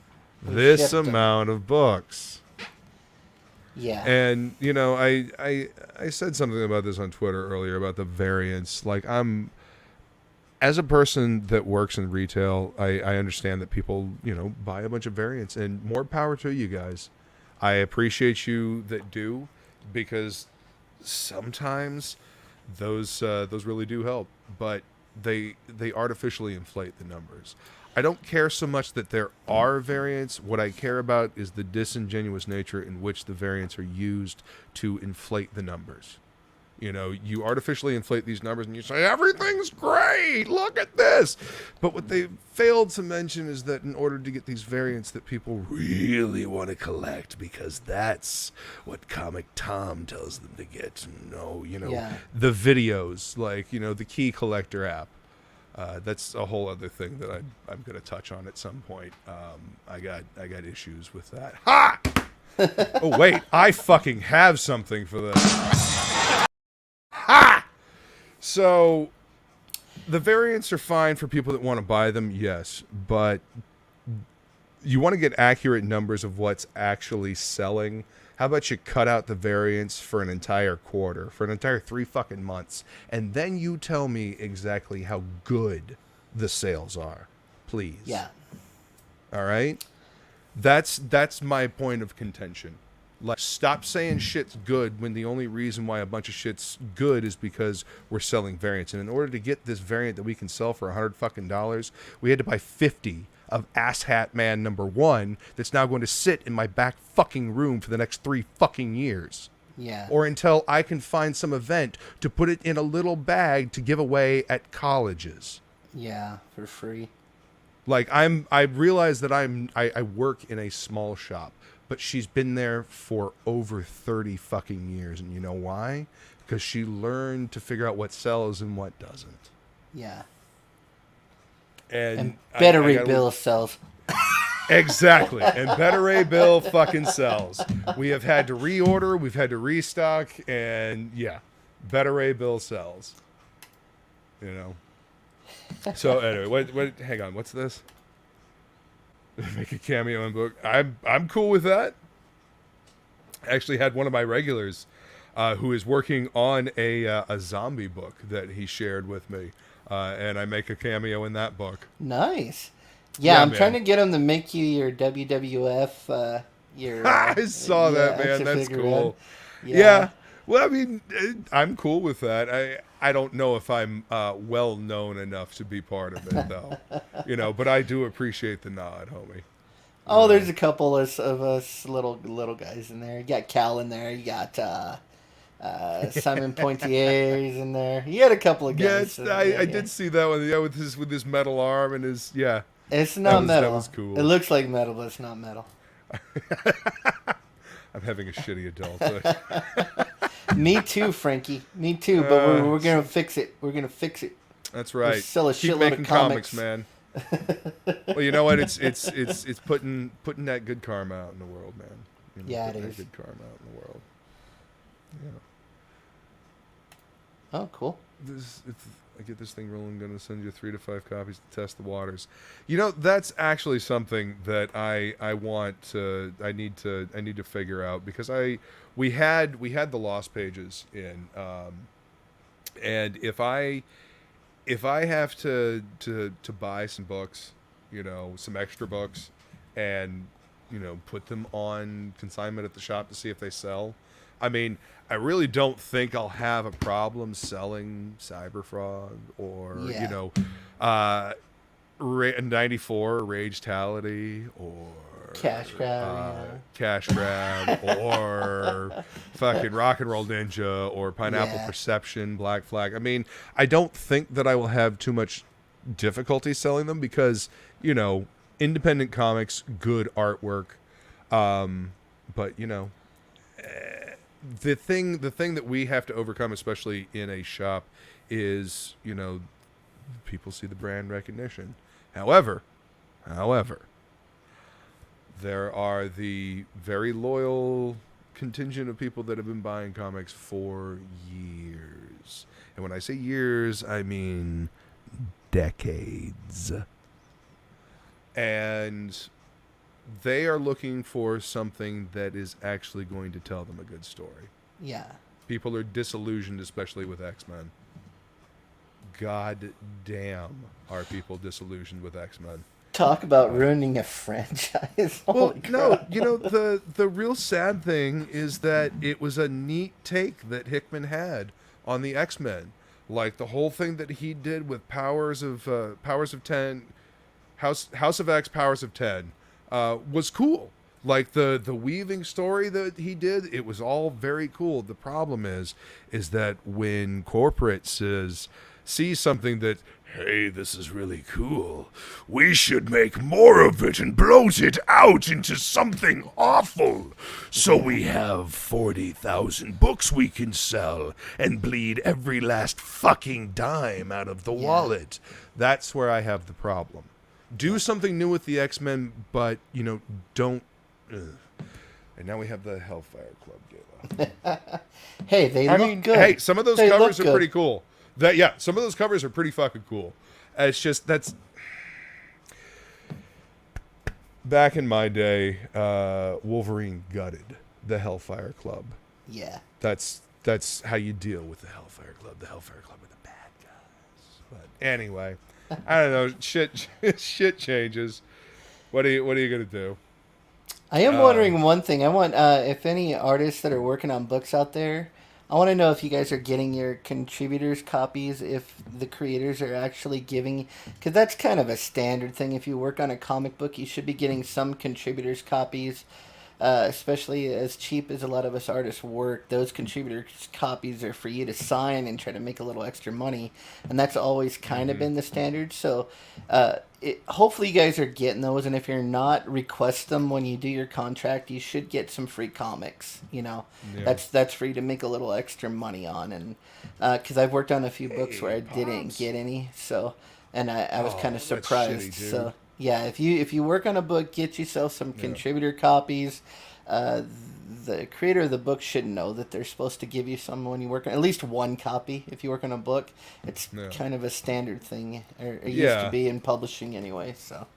S2: this amount of books.
S3: Yeah.
S2: And I said something about this on Twitter earlier about the variants. Like, as a person that works in retail, I understand that people buy a bunch of variants, and more power to you guys. I appreciate you that do, because sometimes those really do help, but they artificially inflate the numbers. I don't care so much that there are variants. What I care about is the disingenuous nature in which the variants are used to inflate the numbers. You artificially inflate these numbers and you say, everything's great, look at this. But what they failed to mention is that in order to get these variants that people really want to collect, because that's what Comic Tom tells them to get, the videos, like, the Key Collector app. That's a whole other thing that I'm going to touch on at some point. I got issues with that. Ha! Oh, wait, I fucking have something for this. Ha! So, the variants are fine for people that want to buy them, yes, but you want to get accurate numbers of what's actually selling. How about you cut out the variants for an entire quarter, for an entire 3 fucking months, and then you tell me exactly how good the sales are, please.
S3: Yeah.
S2: All right? That's my point of contention. Like, stop saying shit's good when the only reason why a bunch of shit's good is because we're selling variants. And in order to get this variant that we can sell for $100 fucking, we had to buy 50 of Asshat Man #1 that's now going to sit in my back fucking room for the next 3 fucking years.
S3: Yeah.
S2: Or until I can find some event to put it in a little bag to give away at colleges.
S3: Yeah, for free.
S2: Like, I realize that I work in a small shop, but she's been there for over 30 fucking years. And you know why? Because she learned to figure out what sells and what doesn't.
S3: Yeah.
S2: And
S3: Beta Ray Bill sells.
S2: Exactly. And Beta Ray Bill fucking sells. We have had to reorder, we've had to restock, and yeah, Beta Ray Bill sells. So anyway, what hang on, what's this? Make a cameo in book. I'm cool with that. I actually had one of my regulars who is working on a zombie book that he shared with me. And I make a cameo in that book. Nice.
S3: Yeah, I'm trying to get him to make you your WWF.
S2: I saw that, man. That's cool. Yeah. Well, I mean, I'm cool with that. I don't know if I'm well known enough to be part of it, though. But I do appreciate the nod, homie.
S3: Oh, there's a couple of us little guys in there. You got Cal in there. You got Simon Pointier's in there. You had a couple of guys.
S2: Yeah, I did see that one. Yeah, with his metal arm and his
S3: It's not metal.
S2: That was cool.
S3: It looks like metal, but it's not metal.
S2: I'm having a shitty adulthood.
S3: Me too, Frankie. Me too. But we're gonna fix it. We're gonna fix it.
S2: That's right.
S3: We'll sell a
S2: Keep
S3: shitload
S2: making
S3: of comics,
S2: man. Well, you know what? It's putting that good karma out in the world, man. You know,
S3: Yeah, it
S2: putting that
S3: is.
S2: good karma out in the world. Yeah.
S3: Oh, cool.
S2: If I get this thing rolling, I'm going to send you 3 to 5 copies to test the waters. You know, that's actually something that I need to figure out, because we had the lost pages in, and if I have to buy some books, you know, some extra books, and, you know, put them on consignment at the shop to see if they sell. I mean, I really don't think I'll have a problem selling Cyberfrog or,
S3: Yeah.
S2: you know, 94 Ragetality or
S3: Cash grab,
S2: Cash Grab or fucking Rock and Roll Ninja or Pineapple
S3: Yeah.
S2: Perception, Black Flag. I mean, I don't think that I will have too much difficulty selling them because, you know, independent comics, good artwork. But, you know, the thing that we have to overcome, especially in a shop, is, you know, people see the brand recognition. However, there are the very loyal contingent of people that have been buying comics for years. And when I say years, I mean decades. And they are looking for something that is actually going to tell them a good story.
S3: Yeah.
S2: People are disillusioned, especially with X-Men. God damn, are people disillusioned with X-Men.
S3: Talk about ruining a franchise.
S2: Well,
S3: Holy
S2: no,
S3: crap.
S2: you know, the real sad thing is that it was a neat take that Hickman had on the X-Men. Like the whole thing that he did with Powers of 10, House of X, Powers of 10, was cool. Like the weaving story that he did, it was all very cool. The problem is that when corporate sees something that, hey, this is really cool, we should make more of it and bloat it out into something awful, so we have 40,000 books we can sell and bleed every last fucking dime out of the wallet. That's where I have the problem. Do something new with the X-Men, but, you know, don't. And now we have the Hellfire Club gala.
S3: Hey, they look good.
S2: Hey, some of those
S3: They
S2: covers
S3: look
S2: are
S3: good.
S2: pretty cool. Some of those covers are pretty fucking cool. It's just that's back in my day. Wolverine gutted the Hellfire Club.
S3: Yeah.
S2: That's how you deal with the Hellfire Club. The Hellfire Club are the bad guys. But anyway, I don't know. Shit changes. What are you gonna do?
S3: I am wondering one thing. I want, if any artists that are working on books out there, I want to know if you guys are getting your contributors' copies, if the creators are actually giving, because that's kind of a standard thing. If you work on a comic book, you should be getting some contributors' copies, especially as cheap as a lot of us artists work. Those contributors' copies are for you to sign and try to make a little extra money, and that's always kind of been the standard. So hopefully you guys are getting those, and if you're not, request them when you do your contract. You should get some free comics, you know.
S2: Yeah.
S3: That's for you to make a little extra money on, and because I've worked on a few books where I didn't get any, so, and I was kind of
S2: that's
S3: surprised.
S2: shitty, dude.
S3: So yeah, if you work on a book, get yourself some contributor copies. The creator of the book should know that they're supposed to give you some when you work on at least one copy. If you work on a book, it's kind of a standard thing, or it used to be in publishing anyway. So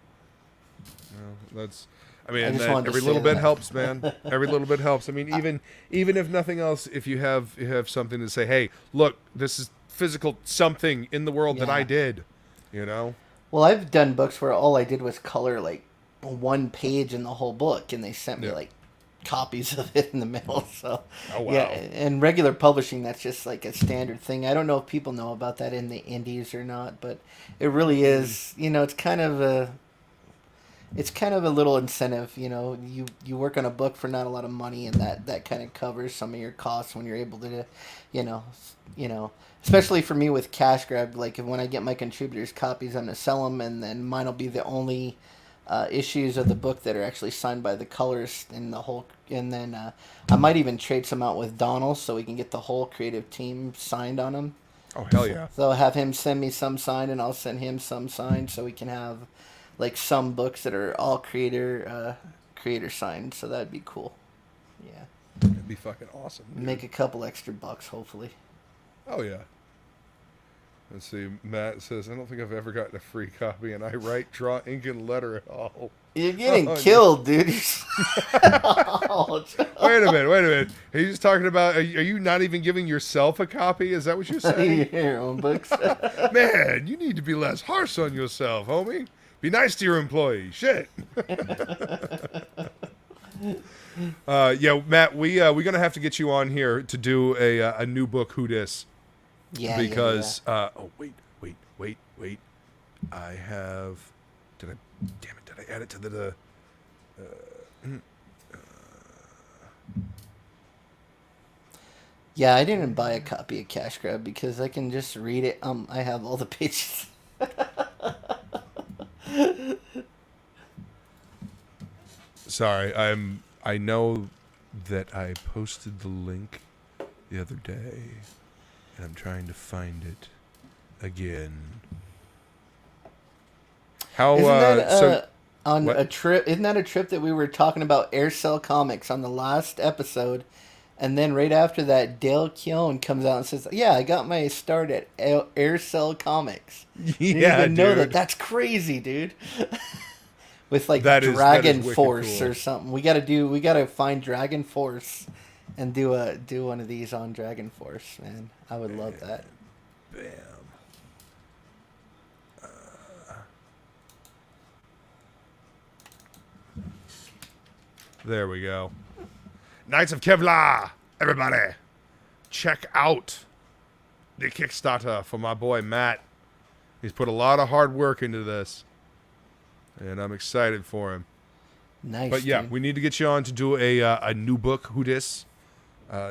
S2: That's. I mean,
S3: I
S2: and
S3: just
S2: that
S3: wanted to
S2: every
S3: say
S2: little bit
S3: that.
S2: helps, man. Every little bit helps. I mean, even if nothing else, if you have something to say, hey, look, this is physical something in the world that I did, you know.
S3: Well, I've done books where all I did was color like one page in the whole book, and they sent me like copies of it in the mail. So yeah, and regular publishing, that's just like a standard thing. I don't know if people know about that in the indies or not, but it really is. You know, it's kind of a little incentive. You know, you work on a book for not a lot of money, and that kind of covers some of your costs when you're able to, you know. Especially for me with Cash Grab, like when I get my contributors' copies, I'm gonna sell them, and then mine will be the only issues of the book that are actually signed by the colorist in the whole. And then I might even trade some out with Donald, so we can get the whole creative team signed on them.
S2: Oh, hell yeah.
S3: So I'll have him send me some signed, and I'll send him some signed, so we can have like some books that are all creator signed. So that'd be cool. Yeah.
S2: That'd be fucking awesome. Dude.
S3: Make a couple extra bucks, hopefully.
S2: Oh, yeah. Let's see. Matt says, I don't think I've ever gotten a free copy, and I write, draw, ink, and letter at all.
S3: You're getting killed, dude.
S2: Wait a minute. Are you just talking about, are you not even giving yourself a copy? Is that what you're saying?
S3: Your own books.
S2: Man, you need to be less harsh on yourself, homie. Be nice to your employees. Shit. Yeah, Matt, we're going to have to get you on here to do a new book, Who Dis?
S3: Yeah.
S2: Because oh wait. I have did I add it to the
S3: Yeah, I didn't buy a copy of Cash Grab because I can just read it. I have all the pages.
S2: Sorry, I know that I posted the link the other day and I'm trying to find it again. How
S3: Isn't that
S2: so
S3: on
S2: what?
S3: a trip? Isn't that a trip that we were talking about Aircell Comics on the last episode? And then right after that, Dale Keown comes out and says, "Yeah, I got my start at Aircell Comics."
S2: Yeah,
S3: you didn't even know
S2: dude.
S3: that's crazy, dude. With like
S2: That is
S3: Dragon
S2: wicked
S3: Force
S2: cool.
S3: or something. We gotta find Dragon Force and do one of these on Dragon Force, man. I would love that.
S2: Bam. There we go. Knights of Kevlar, everybody, check out the Kickstarter for my boy Matt. He's put a lot of hard work into this, and I'm excited for him.
S3: Nice.
S2: But yeah,
S3: dude.
S2: we need to get you on to do a new book, Who Dis?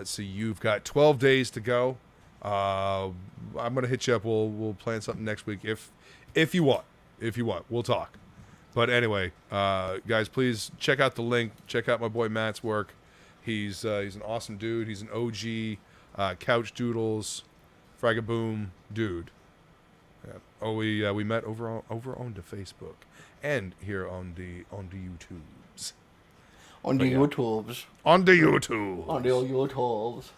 S2: So you've got 12 days to go. I'm gonna hit you up. We'll plan something next week if you want. If you want, we'll talk. But anyway, guys, please check out the link. Check out my boy Matt's work. He's an awesome dude. He's an OG Couch Doodles, Fragaboom dude. Yeah. Oh, we met over on the Facebook and here on the YouTubes.
S3: On the YouTubes.
S2: On the YouTube.
S3: On the YouTubes.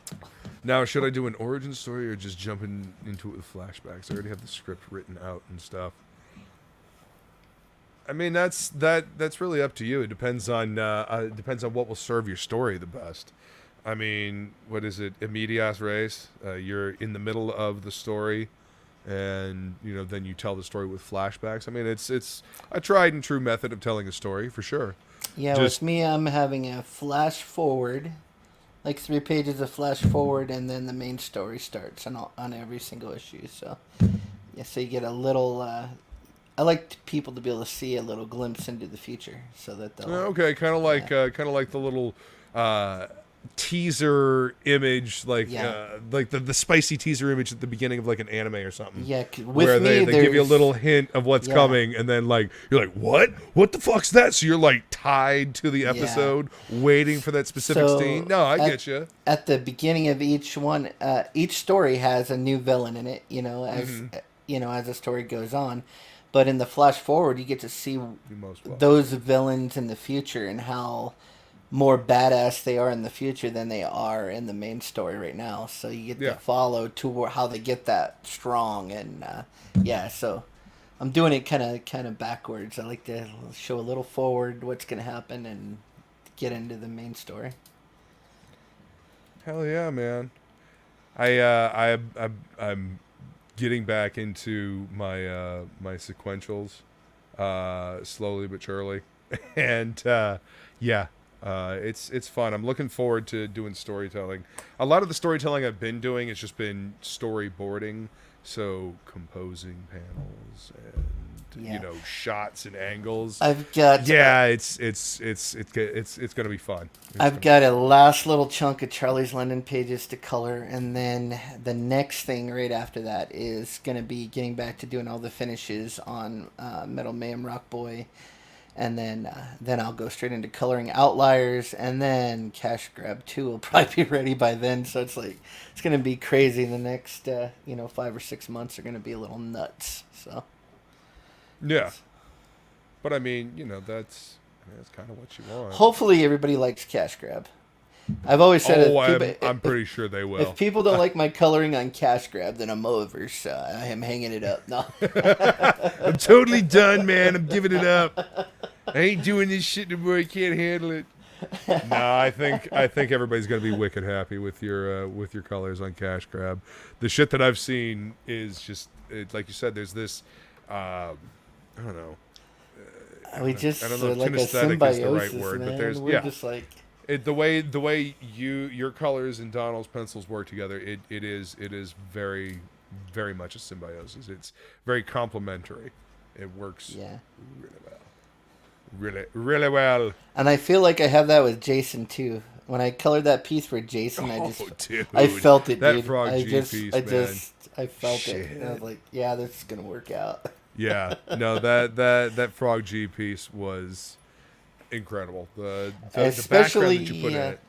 S2: Now, should I do an origin story or just jump into it with flashbacks? I already have the script written out and stuff. I mean, that's really up to you. It depends on what will serve your story the best. I mean, what is it? Medias res. You're in the middle of the story, and then you tell the story with flashbacks. I mean, it's a tried and true method of telling a story for sure.
S3: Yeah, with me, I'm having a flash forward, like 3 pages of flash forward, and then the main story starts on every single issue. So, yeah, so you get a little. I like people to be able to see a little glimpse into the future, so that they'll.
S2: Okay, kind of like the little teaser image, like the spicy teaser image at the beginning of like an anime or something.
S3: Yeah, with
S2: where
S3: me,
S2: they give you a little hint of what's coming, and then like you're like, what the fuck's that? So you're like tied to the episode, waiting for that specific scene. No, I get you.
S3: At the beginning of each one, each story has a new villain in it. As as the story goes on. But in the flash forward, you get to see those villains in the future and how more badass they are in the future than they are in the main story right now. So you get to follow to how they get that strong. And so I'm doing it kind of backwards. I like to show a little forward what's going to happen and get into the main story.
S2: Hell yeah, man! I'm getting back into my my sequentials slowly but surely, and it's fun. I'm looking forward to doing storytelling. A lot of the storytelling I've been doing has just been storyboarding, so composing panels and shots and angles.
S3: I've got
S2: it's gonna be fun.
S3: I've got a last little chunk of Charlie's London pages to color, and then the next thing right after that is going to be getting back to doing all the finishes on Metal Mayhem Rock Boy and then I'll go straight into coloring Outliers, and then Cash Grab 2 will probably be ready by then. So it's gonna be crazy. The next 5 or 6 months are gonna be a little nuts. So
S2: Yeah, but I mean, that's kind of what you want.
S3: hopefully everybody likes Cash Grab. I've always said,
S2: I'm pretty sure they will.
S3: If people don't like my coloring on Cash Grab, then I'm over. So I am hanging it up. No.
S2: I'm totally done, man. I'm giving it up. I ain't doing this shit anymore. I can't handle it. No, I think everybody's gonna be wicked happy with your colors on Cash Grab. The shit that I've seen is just like you said. There's this, I don't know.
S3: I don't know if
S2: like kinesthetic is the right word,
S3: man.
S2: but there's
S3: We're just like
S2: the way your colors and Donald's pencils work together. It is very, very much a symbiosis. It's very complementary. It works really well. Really, really well.
S3: And I feel like I have that with Jason too. When I colored that piece for Jason, I felt it,
S2: that
S3: dude.
S2: Frog piece, man.
S3: I felt it. And I was like, yeah, this is gonna work out.
S2: Yeah, no, that Frog G piece was incredible. The background that you put in it.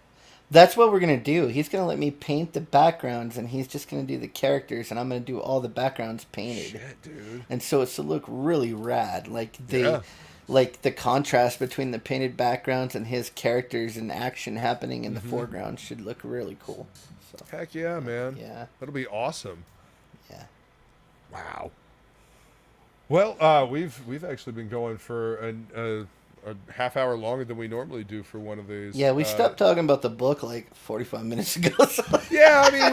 S3: That's what we're gonna do. He's gonna let me paint the backgrounds, and he's just gonna do the characters, and I'm gonna do all the backgrounds painted.
S2: Shit, dude.
S3: And so it's to look really rad, like the contrast between the painted backgrounds and his characters and action happening in the foreground should look really cool. So,
S2: heck yeah, man.
S3: Yeah,
S2: that'll be awesome.
S3: Yeah.
S2: Wow. Well, we've actually been going for a half hour longer than we normally do for one of these.
S3: Yeah, we stopped talking about the book like 45 minutes ago. So.
S2: Yeah, I mean,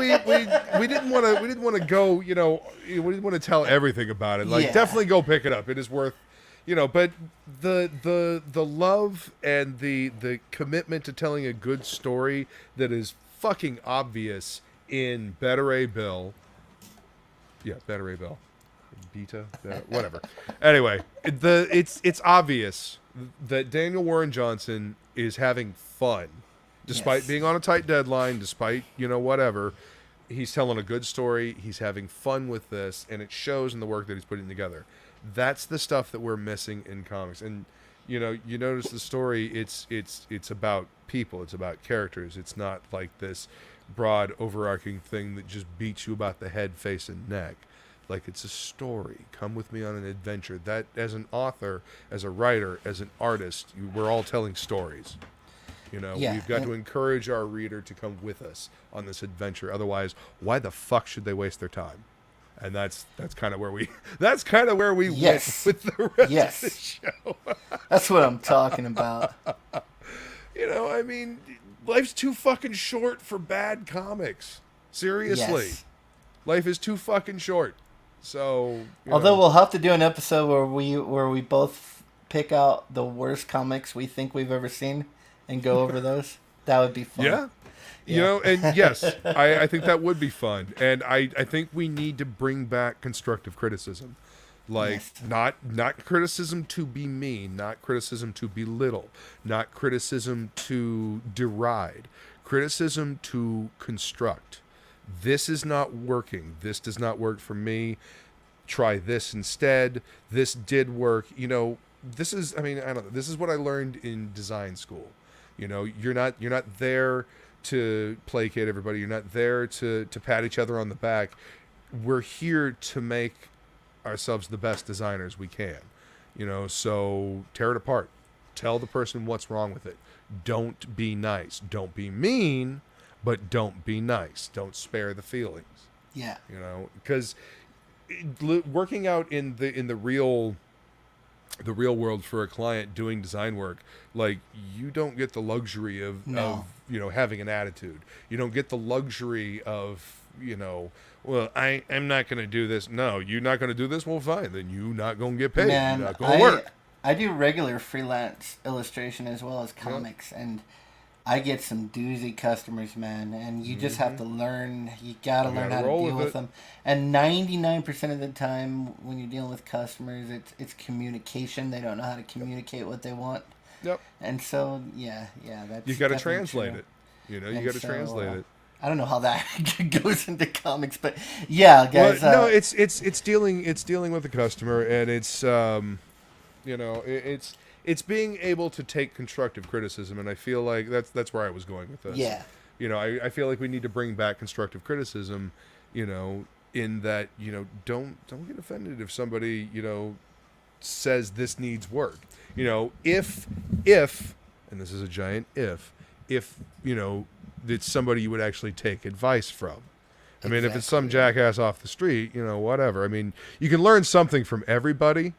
S2: we didn't want to go. We didn't want to tell everything about it. Definitely go pick it up. It is worth. But the love and the commitment to telling a good story that is fucking obvious in Better A Bill. Yeah, Better A Bill. Beta, whatever. Anyway, it's obvious that Daniel Warren Johnson is having fun, despite being on a tight deadline, despite whatever. He's telling a good story. He's having fun with this, and it shows in the work that he's putting together. That's the stuff that we're missing in comics. And you notice the story. It's about people. It's about characters. It's not like this broad, overarching thing that just beats you about the head, face, and neck. Like, it's a story. Come with me on an adventure. That, as an author, as a writer, as an artist, we're all telling stories. We've got to encourage our reader to come with us on this adventure. Otherwise, why the fuck should they waste their time? And that's kind of where we went with the rest of the show.
S3: That's what I'm talking about.
S2: I mean, life's too fucking short for bad comics. Seriously.
S3: Yes.
S2: Life is too fucking short. So,
S3: although we'll have to do an episode where we both pick out the worst comics we think we've ever seen and go over those. That would be fun.
S2: Yeah. And yes, I think that would be fun. And I think we need to bring back constructive criticism. Not criticism to be mean, not criticism to belittle, not criticism to deride, criticism to construct. This is not working. This does not work for me. Try this instead. This did work. This is, I don't know. This is what I learned in design school. You're not there to placate everybody. You're not there to pat each other on the back. We're here to make ourselves the best designers we can. So tear it apart. Tell the person what's wrong with it. Don't be nice. Don't be mean. But don't be nice. Don't spare the feelings.
S3: Yeah.
S2: Because working out in the real world for a client doing design work, you don't get the luxury of having an attitude. You don't get the luxury of well, I'm not going to do this. No, you're not going to do this. Well, fine. Then you're not going to get paid.
S3: Man,
S2: you're not going to work.
S3: I do regular freelance illustration as well as comics, and I get some doozy customers, man, and you just have to learn. You gotta learn how to deal with them. And 99% of the time, when you're dealing with customers, it's communication. They don't know how to communicate what they want.
S2: Yep.
S3: And so, that's
S2: you got to translate it. You got to translate it.
S3: I don't know how that goes into comics, but yeah, guys.
S2: Well, no, it's dealing with the customer, and it's it's being able to take constructive criticism, and I feel like that's where I was going with this.
S3: Yeah.
S2: You know, I feel like we need to bring back constructive criticism, you know, in that, you know, don't get offended if somebody, you know, says this needs work. You know, if and this is a giant if, you know, it's somebody you would actually take advice from. I mean, if it's some jackass off the street, you know, whatever. I mean, you can learn something from everybody,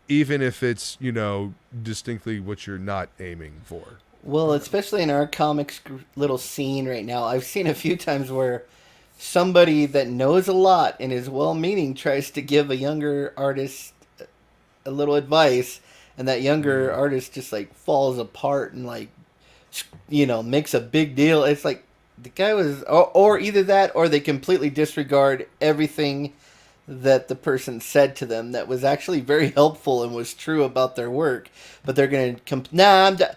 S2: even if it's, you know, distinctly what you're not aiming for.
S3: Well, especially in our comics little scene right now, I've seen a few times where somebody that knows a lot and is well-meaning tries to give a younger artist a little advice, and that younger artist just, like, falls apart and, like, you know, makes a big deal. It's like, the guy was, or either that, or they completely disregard everything that the person said to them that was actually very helpful and was true about their work, but they're going to,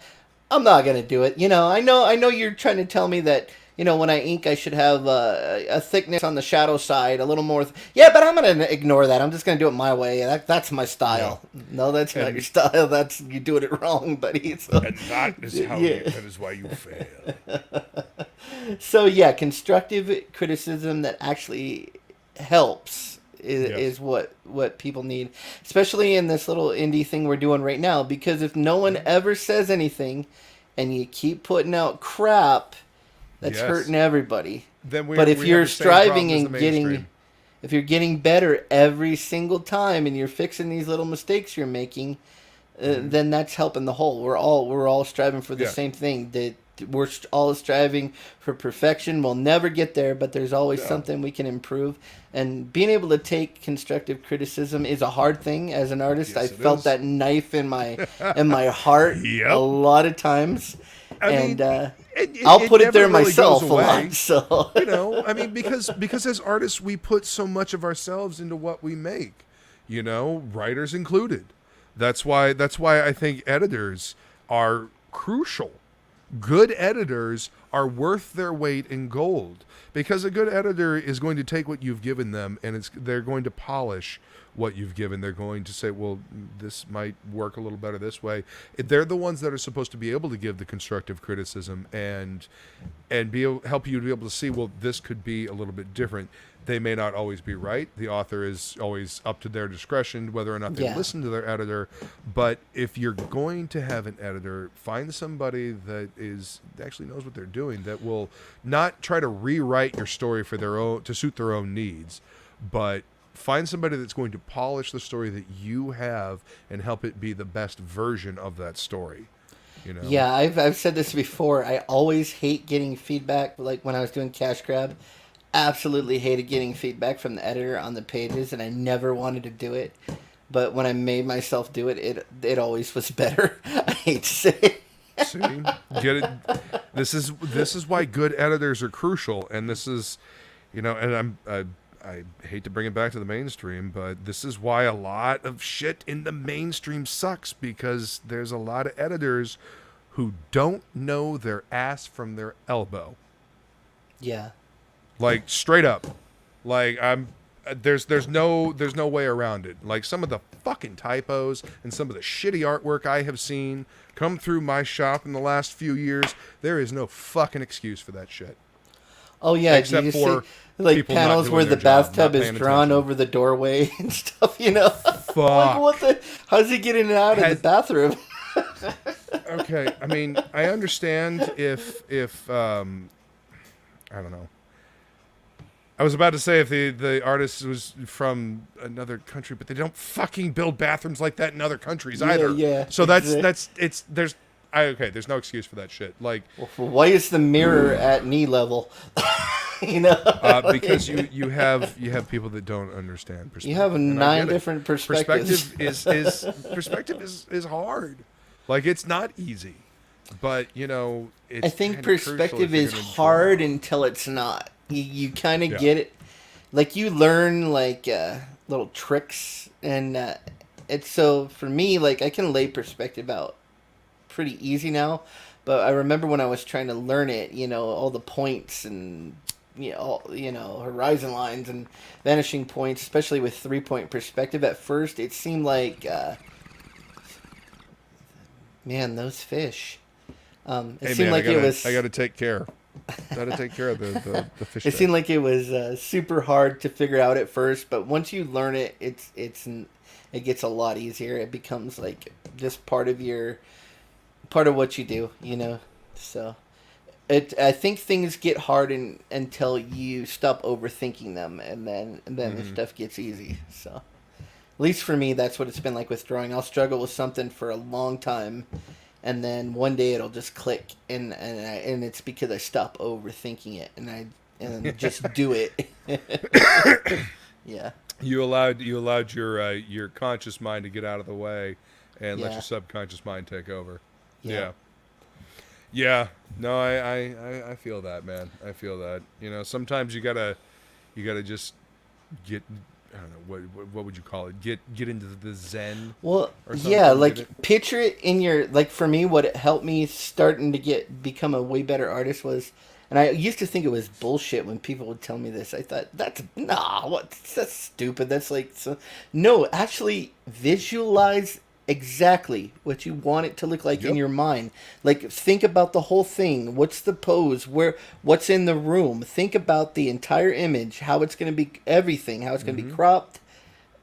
S3: I'm not going to do it. You know, I know you're trying to tell me that, you know, when I ink, I should have a thickness on the shadow side, a little more. Yeah, but I'm going to ignore that. I'm just going to do it my way. That's my style. Yeah. No, that's not your style. That's, you're doing it wrong, buddy. So,
S2: and that is how that is why you fail.
S3: So, yeah, constructive criticism that actually helps is what people need, especially in this little indie thing we're doing right now, because if no one ever says anything and you keep putting out crap, that's hurting everybody. But if you're striving and if you're getting better every single time and you're fixing these little mistakes you're making, then that's helping the whole. We're all striving for the same thing. That we're all striving for perfection. We'll never get there, but there's always something we can improve. And being able to take constructive criticism is a hard thing as an artist.
S2: Yes,
S3: I felt that knife in my heart a lot of times. I'll put it there really myself a lot. So
S2: you know, I mean, because as artists we put so much of ourselves into what we make. You know, writers included. That's why I think editors are crucial. Good editors are worth their weight in gold, because a good editor is going to take what you've given them and they're going to polish what you've given. They're going to say, well, this might work a little better this way. They're the ones that are supposed to be able to give the constructive criticism and help you to be able to see, well, this could be a little bit different. They may not always be right. The author is always up to their discretion whether or not they listen to their editor. But if you're going to have an editor, find somebody that actually knows what they're doing, that will not try to rewrite your story for to suit their own needs, but find somebody that's going to polish the story that you have and help it be the best version of that story. You know?
S3: Yeah, I've said this before. I always hate getting feedback. Like when I was doing Cash Grab, absolutely hated getting feedback from the editor on the pages, and I never wanted to do it. But when I made myself do it, it always was better. I hate to say it.
S2: See, get it. This is why good editors are crucial, and this is, you know, and I hate to bring it back to the mainstream, but this is why a lot of shit in the mainstream sucks, because there's a lot of editors who don't know their ass from their elbow.
S3: Yeah.
S2: Like straight up. Like there's no way around it. Like some of the fucking typos and some of the shitty artwork I have seen come through my shop in the last few years, there is no fucking excuse for that shit.
S3: Oh yeah, except for like panels where the bathtub is drawn over the doorway and stuff, you know.
S2: Fuck.
S3: Like, what the? How's he getting out of the bathroom?
S2: Okay, I mean, I understand if I don't know. I was about to say if the artist was from another country, but they don't fucking build bathrooms like that in other countries either. Yeah. So there's no excuse for that shit. Like,
S3: well, why is the mirror at knee level? You know,
S2: because you have people that don't understand perspective.
S3: You have 9 different perspectives.
S2: Perspective is hard. Like, it's not easy, but you know,
S3: I think perspective is hard until it's not. You kind of get it, like you learn like little tricks, and it's so for me, like I can lay perspective out pretty easy now, but I remember when I was trying to learn it, you know, all the points and horizon lines and vanishing points, especially with 3-point perspective. At first, it seemed like Man, those fish. It
S2: Hey
S3: seemed
S2: man,
S3: like it was.
S2: I gotta take care. Gotta take care of the fish.
S3: It
S2: tank.
S3: seemed like it was super hard to figure out at first, but once you learn it, it gets a lot easier. It becomes like just part of what you do, you know. So, I think things get hard until you stop overthinking them, and then the stuff gets easy. So, at least for me, that's what it's been like with drawing. I'll struggle with something for a long time, and then one day it'll just click, and it's because I stop overthinking it, and just do it. Yeah.
S2: You allowed your conscious mind to get out of the way, and let
S3: Yeah.
S2: your subconscious mind take over.
S3: Yeah.
S2: Yeah. No, I feel that, man. I feel that. You know, sometimes you gotta just get, I don't know, what would you call it? Get into the zen.
S3: Well,
S2: or something,
S3: yeah,
S2: get
S3: like
S2: it-
S3: picture it in your, like for me, what helped me starting to become a way better artist was, and I used to think it was bullshit when people would tell me this. I thought that's stupid. That's like, so, no, actually visualize exactly what you want it to look like in
S2: Yep.
S3: your mind. Like think about the whole thing. What's the pose? What's in the room? Think about the entire image, how it's going to be, everything, how it's going to be cropped,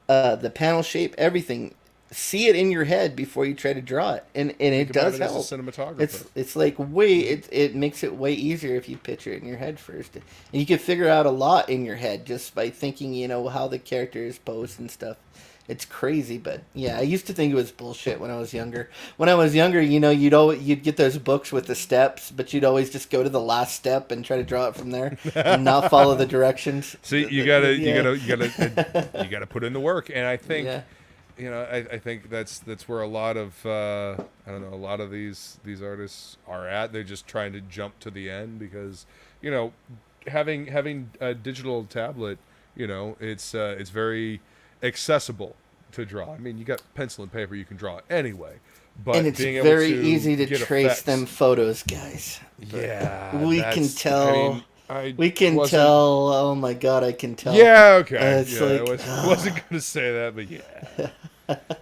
S3: the panel shape, everything. See it in your head before you try to draw it, and it
S2: Think about
S3: does
S2: it as
S3: help.
S2: a cinematographer.
S3: It's like it makes it way easier if you picture it in your head first, and you can figure out a lot in your head just by thinking, you know, how the character is posed and stuff. It's crazy, but yeah, I used to think it was bullshit when I was younger. When I was younger, you know, you'd get those books with the steps, but you'd always just go to the last step and try to draw it from there and not follow the directions.
S2: See, you
S3: Yeah.
S2: gotta put in the work, and I think,
S3: Yeah.
S2: you know, I think that's where a lot of I don't know, a lot of these artists are at. They're just trying to jump to the end because, you know, having a digital tablet, you know, it's very accessible to draw. I mean, you got pencil and paper, you can draw anyway. But
S3: And it's
S2: being able
S3: very
S2: to
S3: easy to
S2: get
S3: trace
S2: effects-
S3: them photos, guys.
S2: Yeah,
S3: We can
S2: that's-
S3: tell. We can
S2: wasn't-
S3: tell. Oh my god, I can tell.
S2: Yeah, okay.
S3: It's
S2: Yeah,
S3: like,
S2: I wasn't going to say that, but yeah.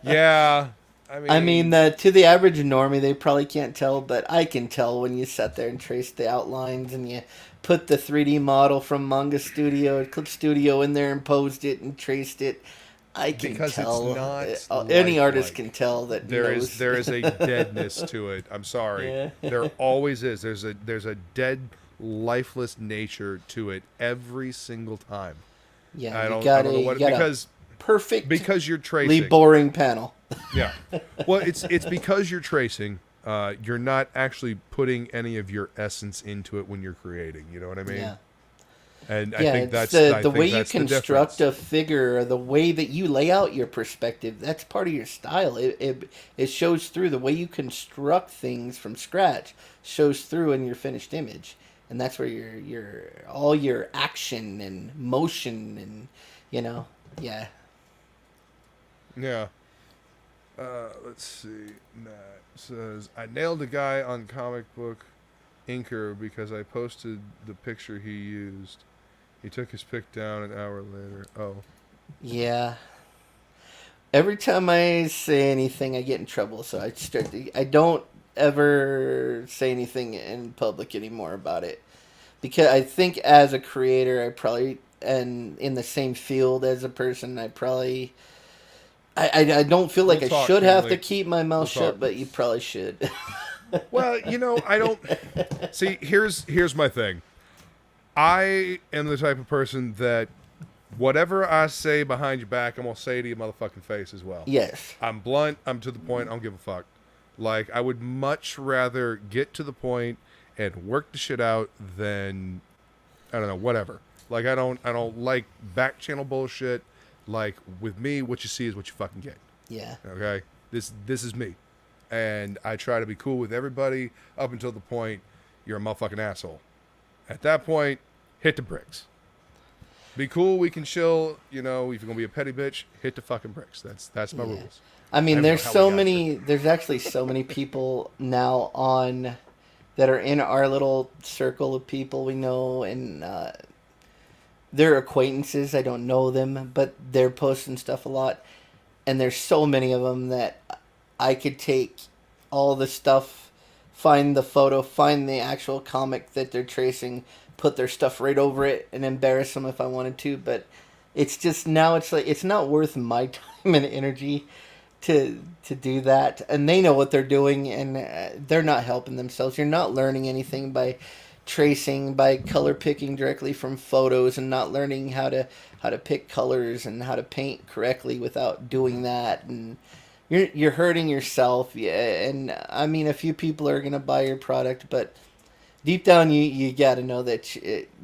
S2: Yeah.
S3: I mean, to the average normie, they probably can't tell, but I can tell when you sat there and traced the outlines and you put the 3D model from Manga Studio, Clip Studio in there and posed it and traced it. I can
S2: Because
S3: tell.
S2: it's not
S3: Any artist
S2: lifelike.
S3: can tell that
S2: there
S3: knows.
S2: is a deadness to it. I'm sorry.
S3: Yeah.
S2: There always is. There's a dead, lifeless nature to it every single time.
S3: Yeah,
S2: I
S3: you
S2: don't
S3: got
S2: know what
S3: because perfect,
S2: because you're tracing.
S3: boring panel.
S2: Yeah. Well, it's because you're tracing. You're not actually putting any of your essence into it when you're creating. You know what I mean?
S3: Yeah.
S2: And I
S3: Yeah,
S2: think
S3: it's
S2: that's
S3: the way you
S2: that's the
S3: construct
S2: difference.
S3: a figure, or the way that you lay out your perspective. That's part of your style. It shows through. The way you construct things from scratch shows through in your finished image, and that's where your all your action and motion and yeah.
S2: Yeah. Let's see. Matt says, I nailed a guy on comic book Inker because I posted the picture he used. He took his pic down an hour later. Oh.
S3: Yeah. Every time I say anything, I get in trouble. So I don't ever say anything in public anymore about it, because I think as a creator, I probably, and in the same field as a person, I probably, I don't feel like
S2: We'll
S3: I
S2: talk,
S3: should have to
S2: Finley.
S3: keep my mouth
S2: We'll
S3: shut,
S2: talk.
S3: but you probably should.
S2: Well, I don't see. Here's my thing. I am the type of person that whatever I say behind your back, I'm gonna say to your motherfucking face as well.
S3: Yes.
S2: I'm blunt. I'm to the point. I don't give a fuck. Like, I would much rather get to the point and work the shit out than, I don't know, whatever. Like, I don't like back channel bullshit. Like, with me, what you see is what you fucking get.
S3: Yeah.
S2: Okay? This is me. And I try to be cool with everybody up until the point you're a motherfucking asshole. At that point, hit the bricks. Be cool, we can chill, if you're gonna be a petty bitch, hit the fucking bricks. That's my rules.
S3: I mean,
S2: I don't
S3: there's
S2: know how
S3: so
S2: we got
S3: many. There's actually so many people now on that are in our little circle of people we know, and they're acquaintances. I don't know them, but they're posting stuff a lot, and there's so many of them that I could take all the stuff, find the photo, find the actual comic that they're tracing, put their stuff right over it, and embarrass them if I wanted to. But it's just now it's like it's not worth my time and energy to do that. And they know what they're doing, and they're not helping themselves. You're not learning anything by tracing, by color picking directly from photos, and not learning how to pick colors and how to paint correctly without doing that. And you're hurting yourself. Yeah, and I mean, a few people are gonna buy your product, but deep down you got to know that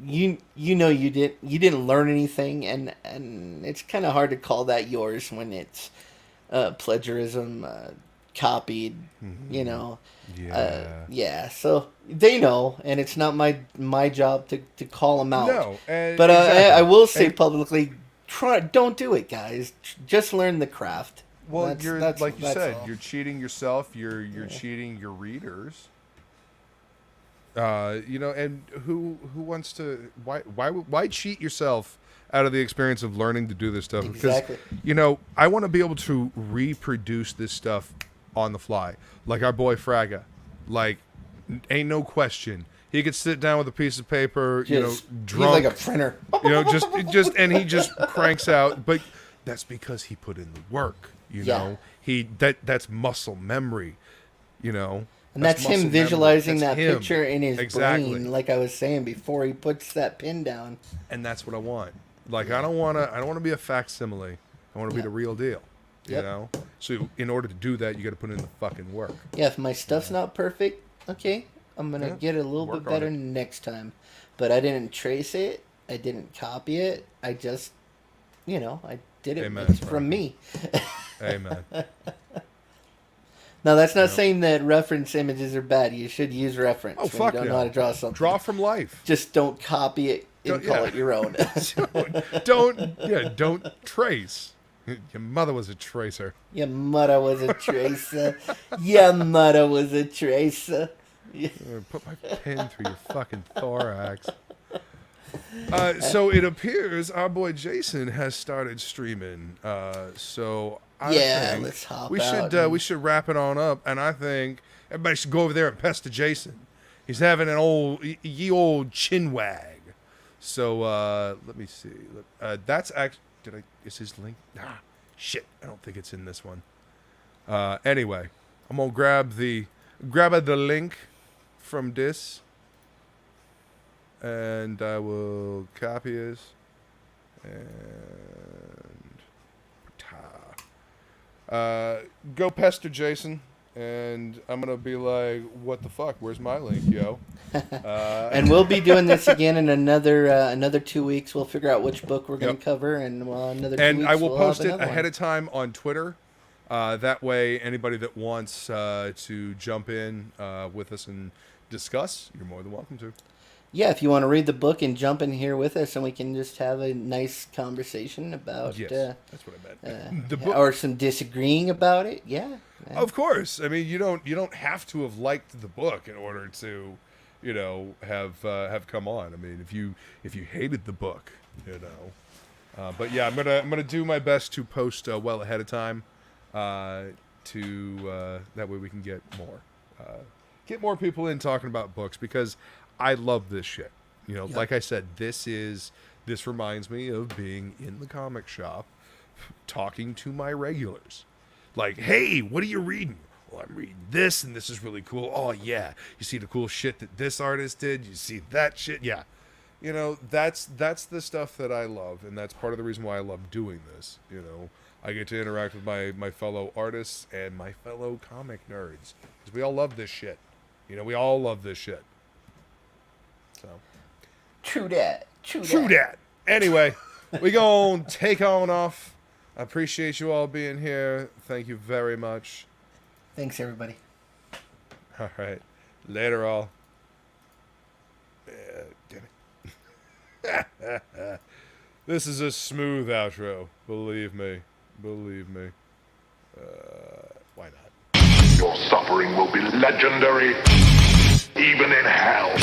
S3: you didn't learn anything, and it's kind of hard to call that yours when it's plagiarism, copied, you know. Yeah, so they know, and it's not my job to call them out.
S2: No,
S3: but
S2: exactly.
S3: I will say publicly, don't do it, guys. Just learn the craft.
S2: Well,
S3: That's
S2: like you said,
S3: all.
S2: you're cheating yourself. You're cheating your readers. You know, and who wants to? Why cheat yourself out of the experience of learning to do this stuff?
S3: Exactly.
S2: Because, you know, I want to be able to reproduce this stuff on the fly, like our boy Fraga. Like, ain't no question. He could sit down with a piece of paper, drunk.
S3: He's like a printer.
S2: Just and he just cranks out. But that's because he put in the work. You know, that's muscle memory. You know.
S3: And that's him visualizing that
S2: him.
S3: picture in his
S2: Exactly.
S3: brain, like I was saying before he puts that pin down.
S2: And that's what I want. Like, I don't want to be a facsimile. I want to be the real deal. You know. So in order to do that, you got to put in the fucking work.
S3: Yeah, if my stuff's not perfect, okay, I'm gonna get it a little bit better next time. But I didn't trace it. I didn't copy it. I just, I did it.
S2: Amen,
S3: It's from me.
S2: Amen.
S3: Now, that's not saying that reference images are bad. You should use reference when you don't know how to draw something.
S2: Draw from life.
S3: Just don't copy it and call it your own.
S2: Don't trace. Your mother was a tracer.
S3: Your mother was a tracer. Your mother was a tracer.
S2: Put my pin through your fucking thorax. So it appears our boy Jason has started streaming. So I think
S3: let's hop
S2: we
S3: out.
S2: we should wrap it on up, and I think everybody should go over there and pester Jason. He's having an old chin wag. So let me see. That's actually is his link? Nah, shit. I don't think it's in this one. Anyway, I'm gonna grab the link from this. And I will copy it and go pester Jason, and I'm gonna be like, "What the fuck? Where's my link, yo?"
S3: And we'll be doing this again in another 2 weeks. We'll figure out which book we're going to cover, and another 2 weeks.
S2: And I will
S3: we'll
S2: post
S3: have
S2: it
S3: another
S2: ahead
S3: one.
S2: of time on Twitter. That way, anybody that wants to jump in with us and discuss, you're more than welcome to.
S3: Yeah, if you want to read the book and jump in here with us, and we can just have a nice conversation about
S2: that's what I meant. The book,
S3: or some disagreeing about it. Yeah,
S2: of course. I mean, you don't have to have liked the book in order to, have come on. I mean, if you hated the book, but yeah, I'm gonna do my best to post well ahead of time, to that way we can get more people in talking about books, because I love this shit. Like I said, this reminds me of being in the comic shop, talking to my regulars. Like, hey, what are you reading? Well, I'm reading this, and this is really cool. Oh, yeah. You see the cool shit that this artist did? You see that shit? Yeah. That's the stuff that I love, and that's part of the reason why I love doing this. I get to interact with my fellow artists and my fellow comic nerds, because we all love this shit. We all love this shit. So,
S3: true that.
S2: Anyway, we gonna take on off. I appreciate you all being here. Thank you very much.
S3: Thanks, everybody.
S2: All right. Later, all. Damn it. This is a smooth outro. Believe me. Why not?
S5: Your suffering will be legendary, even in hell.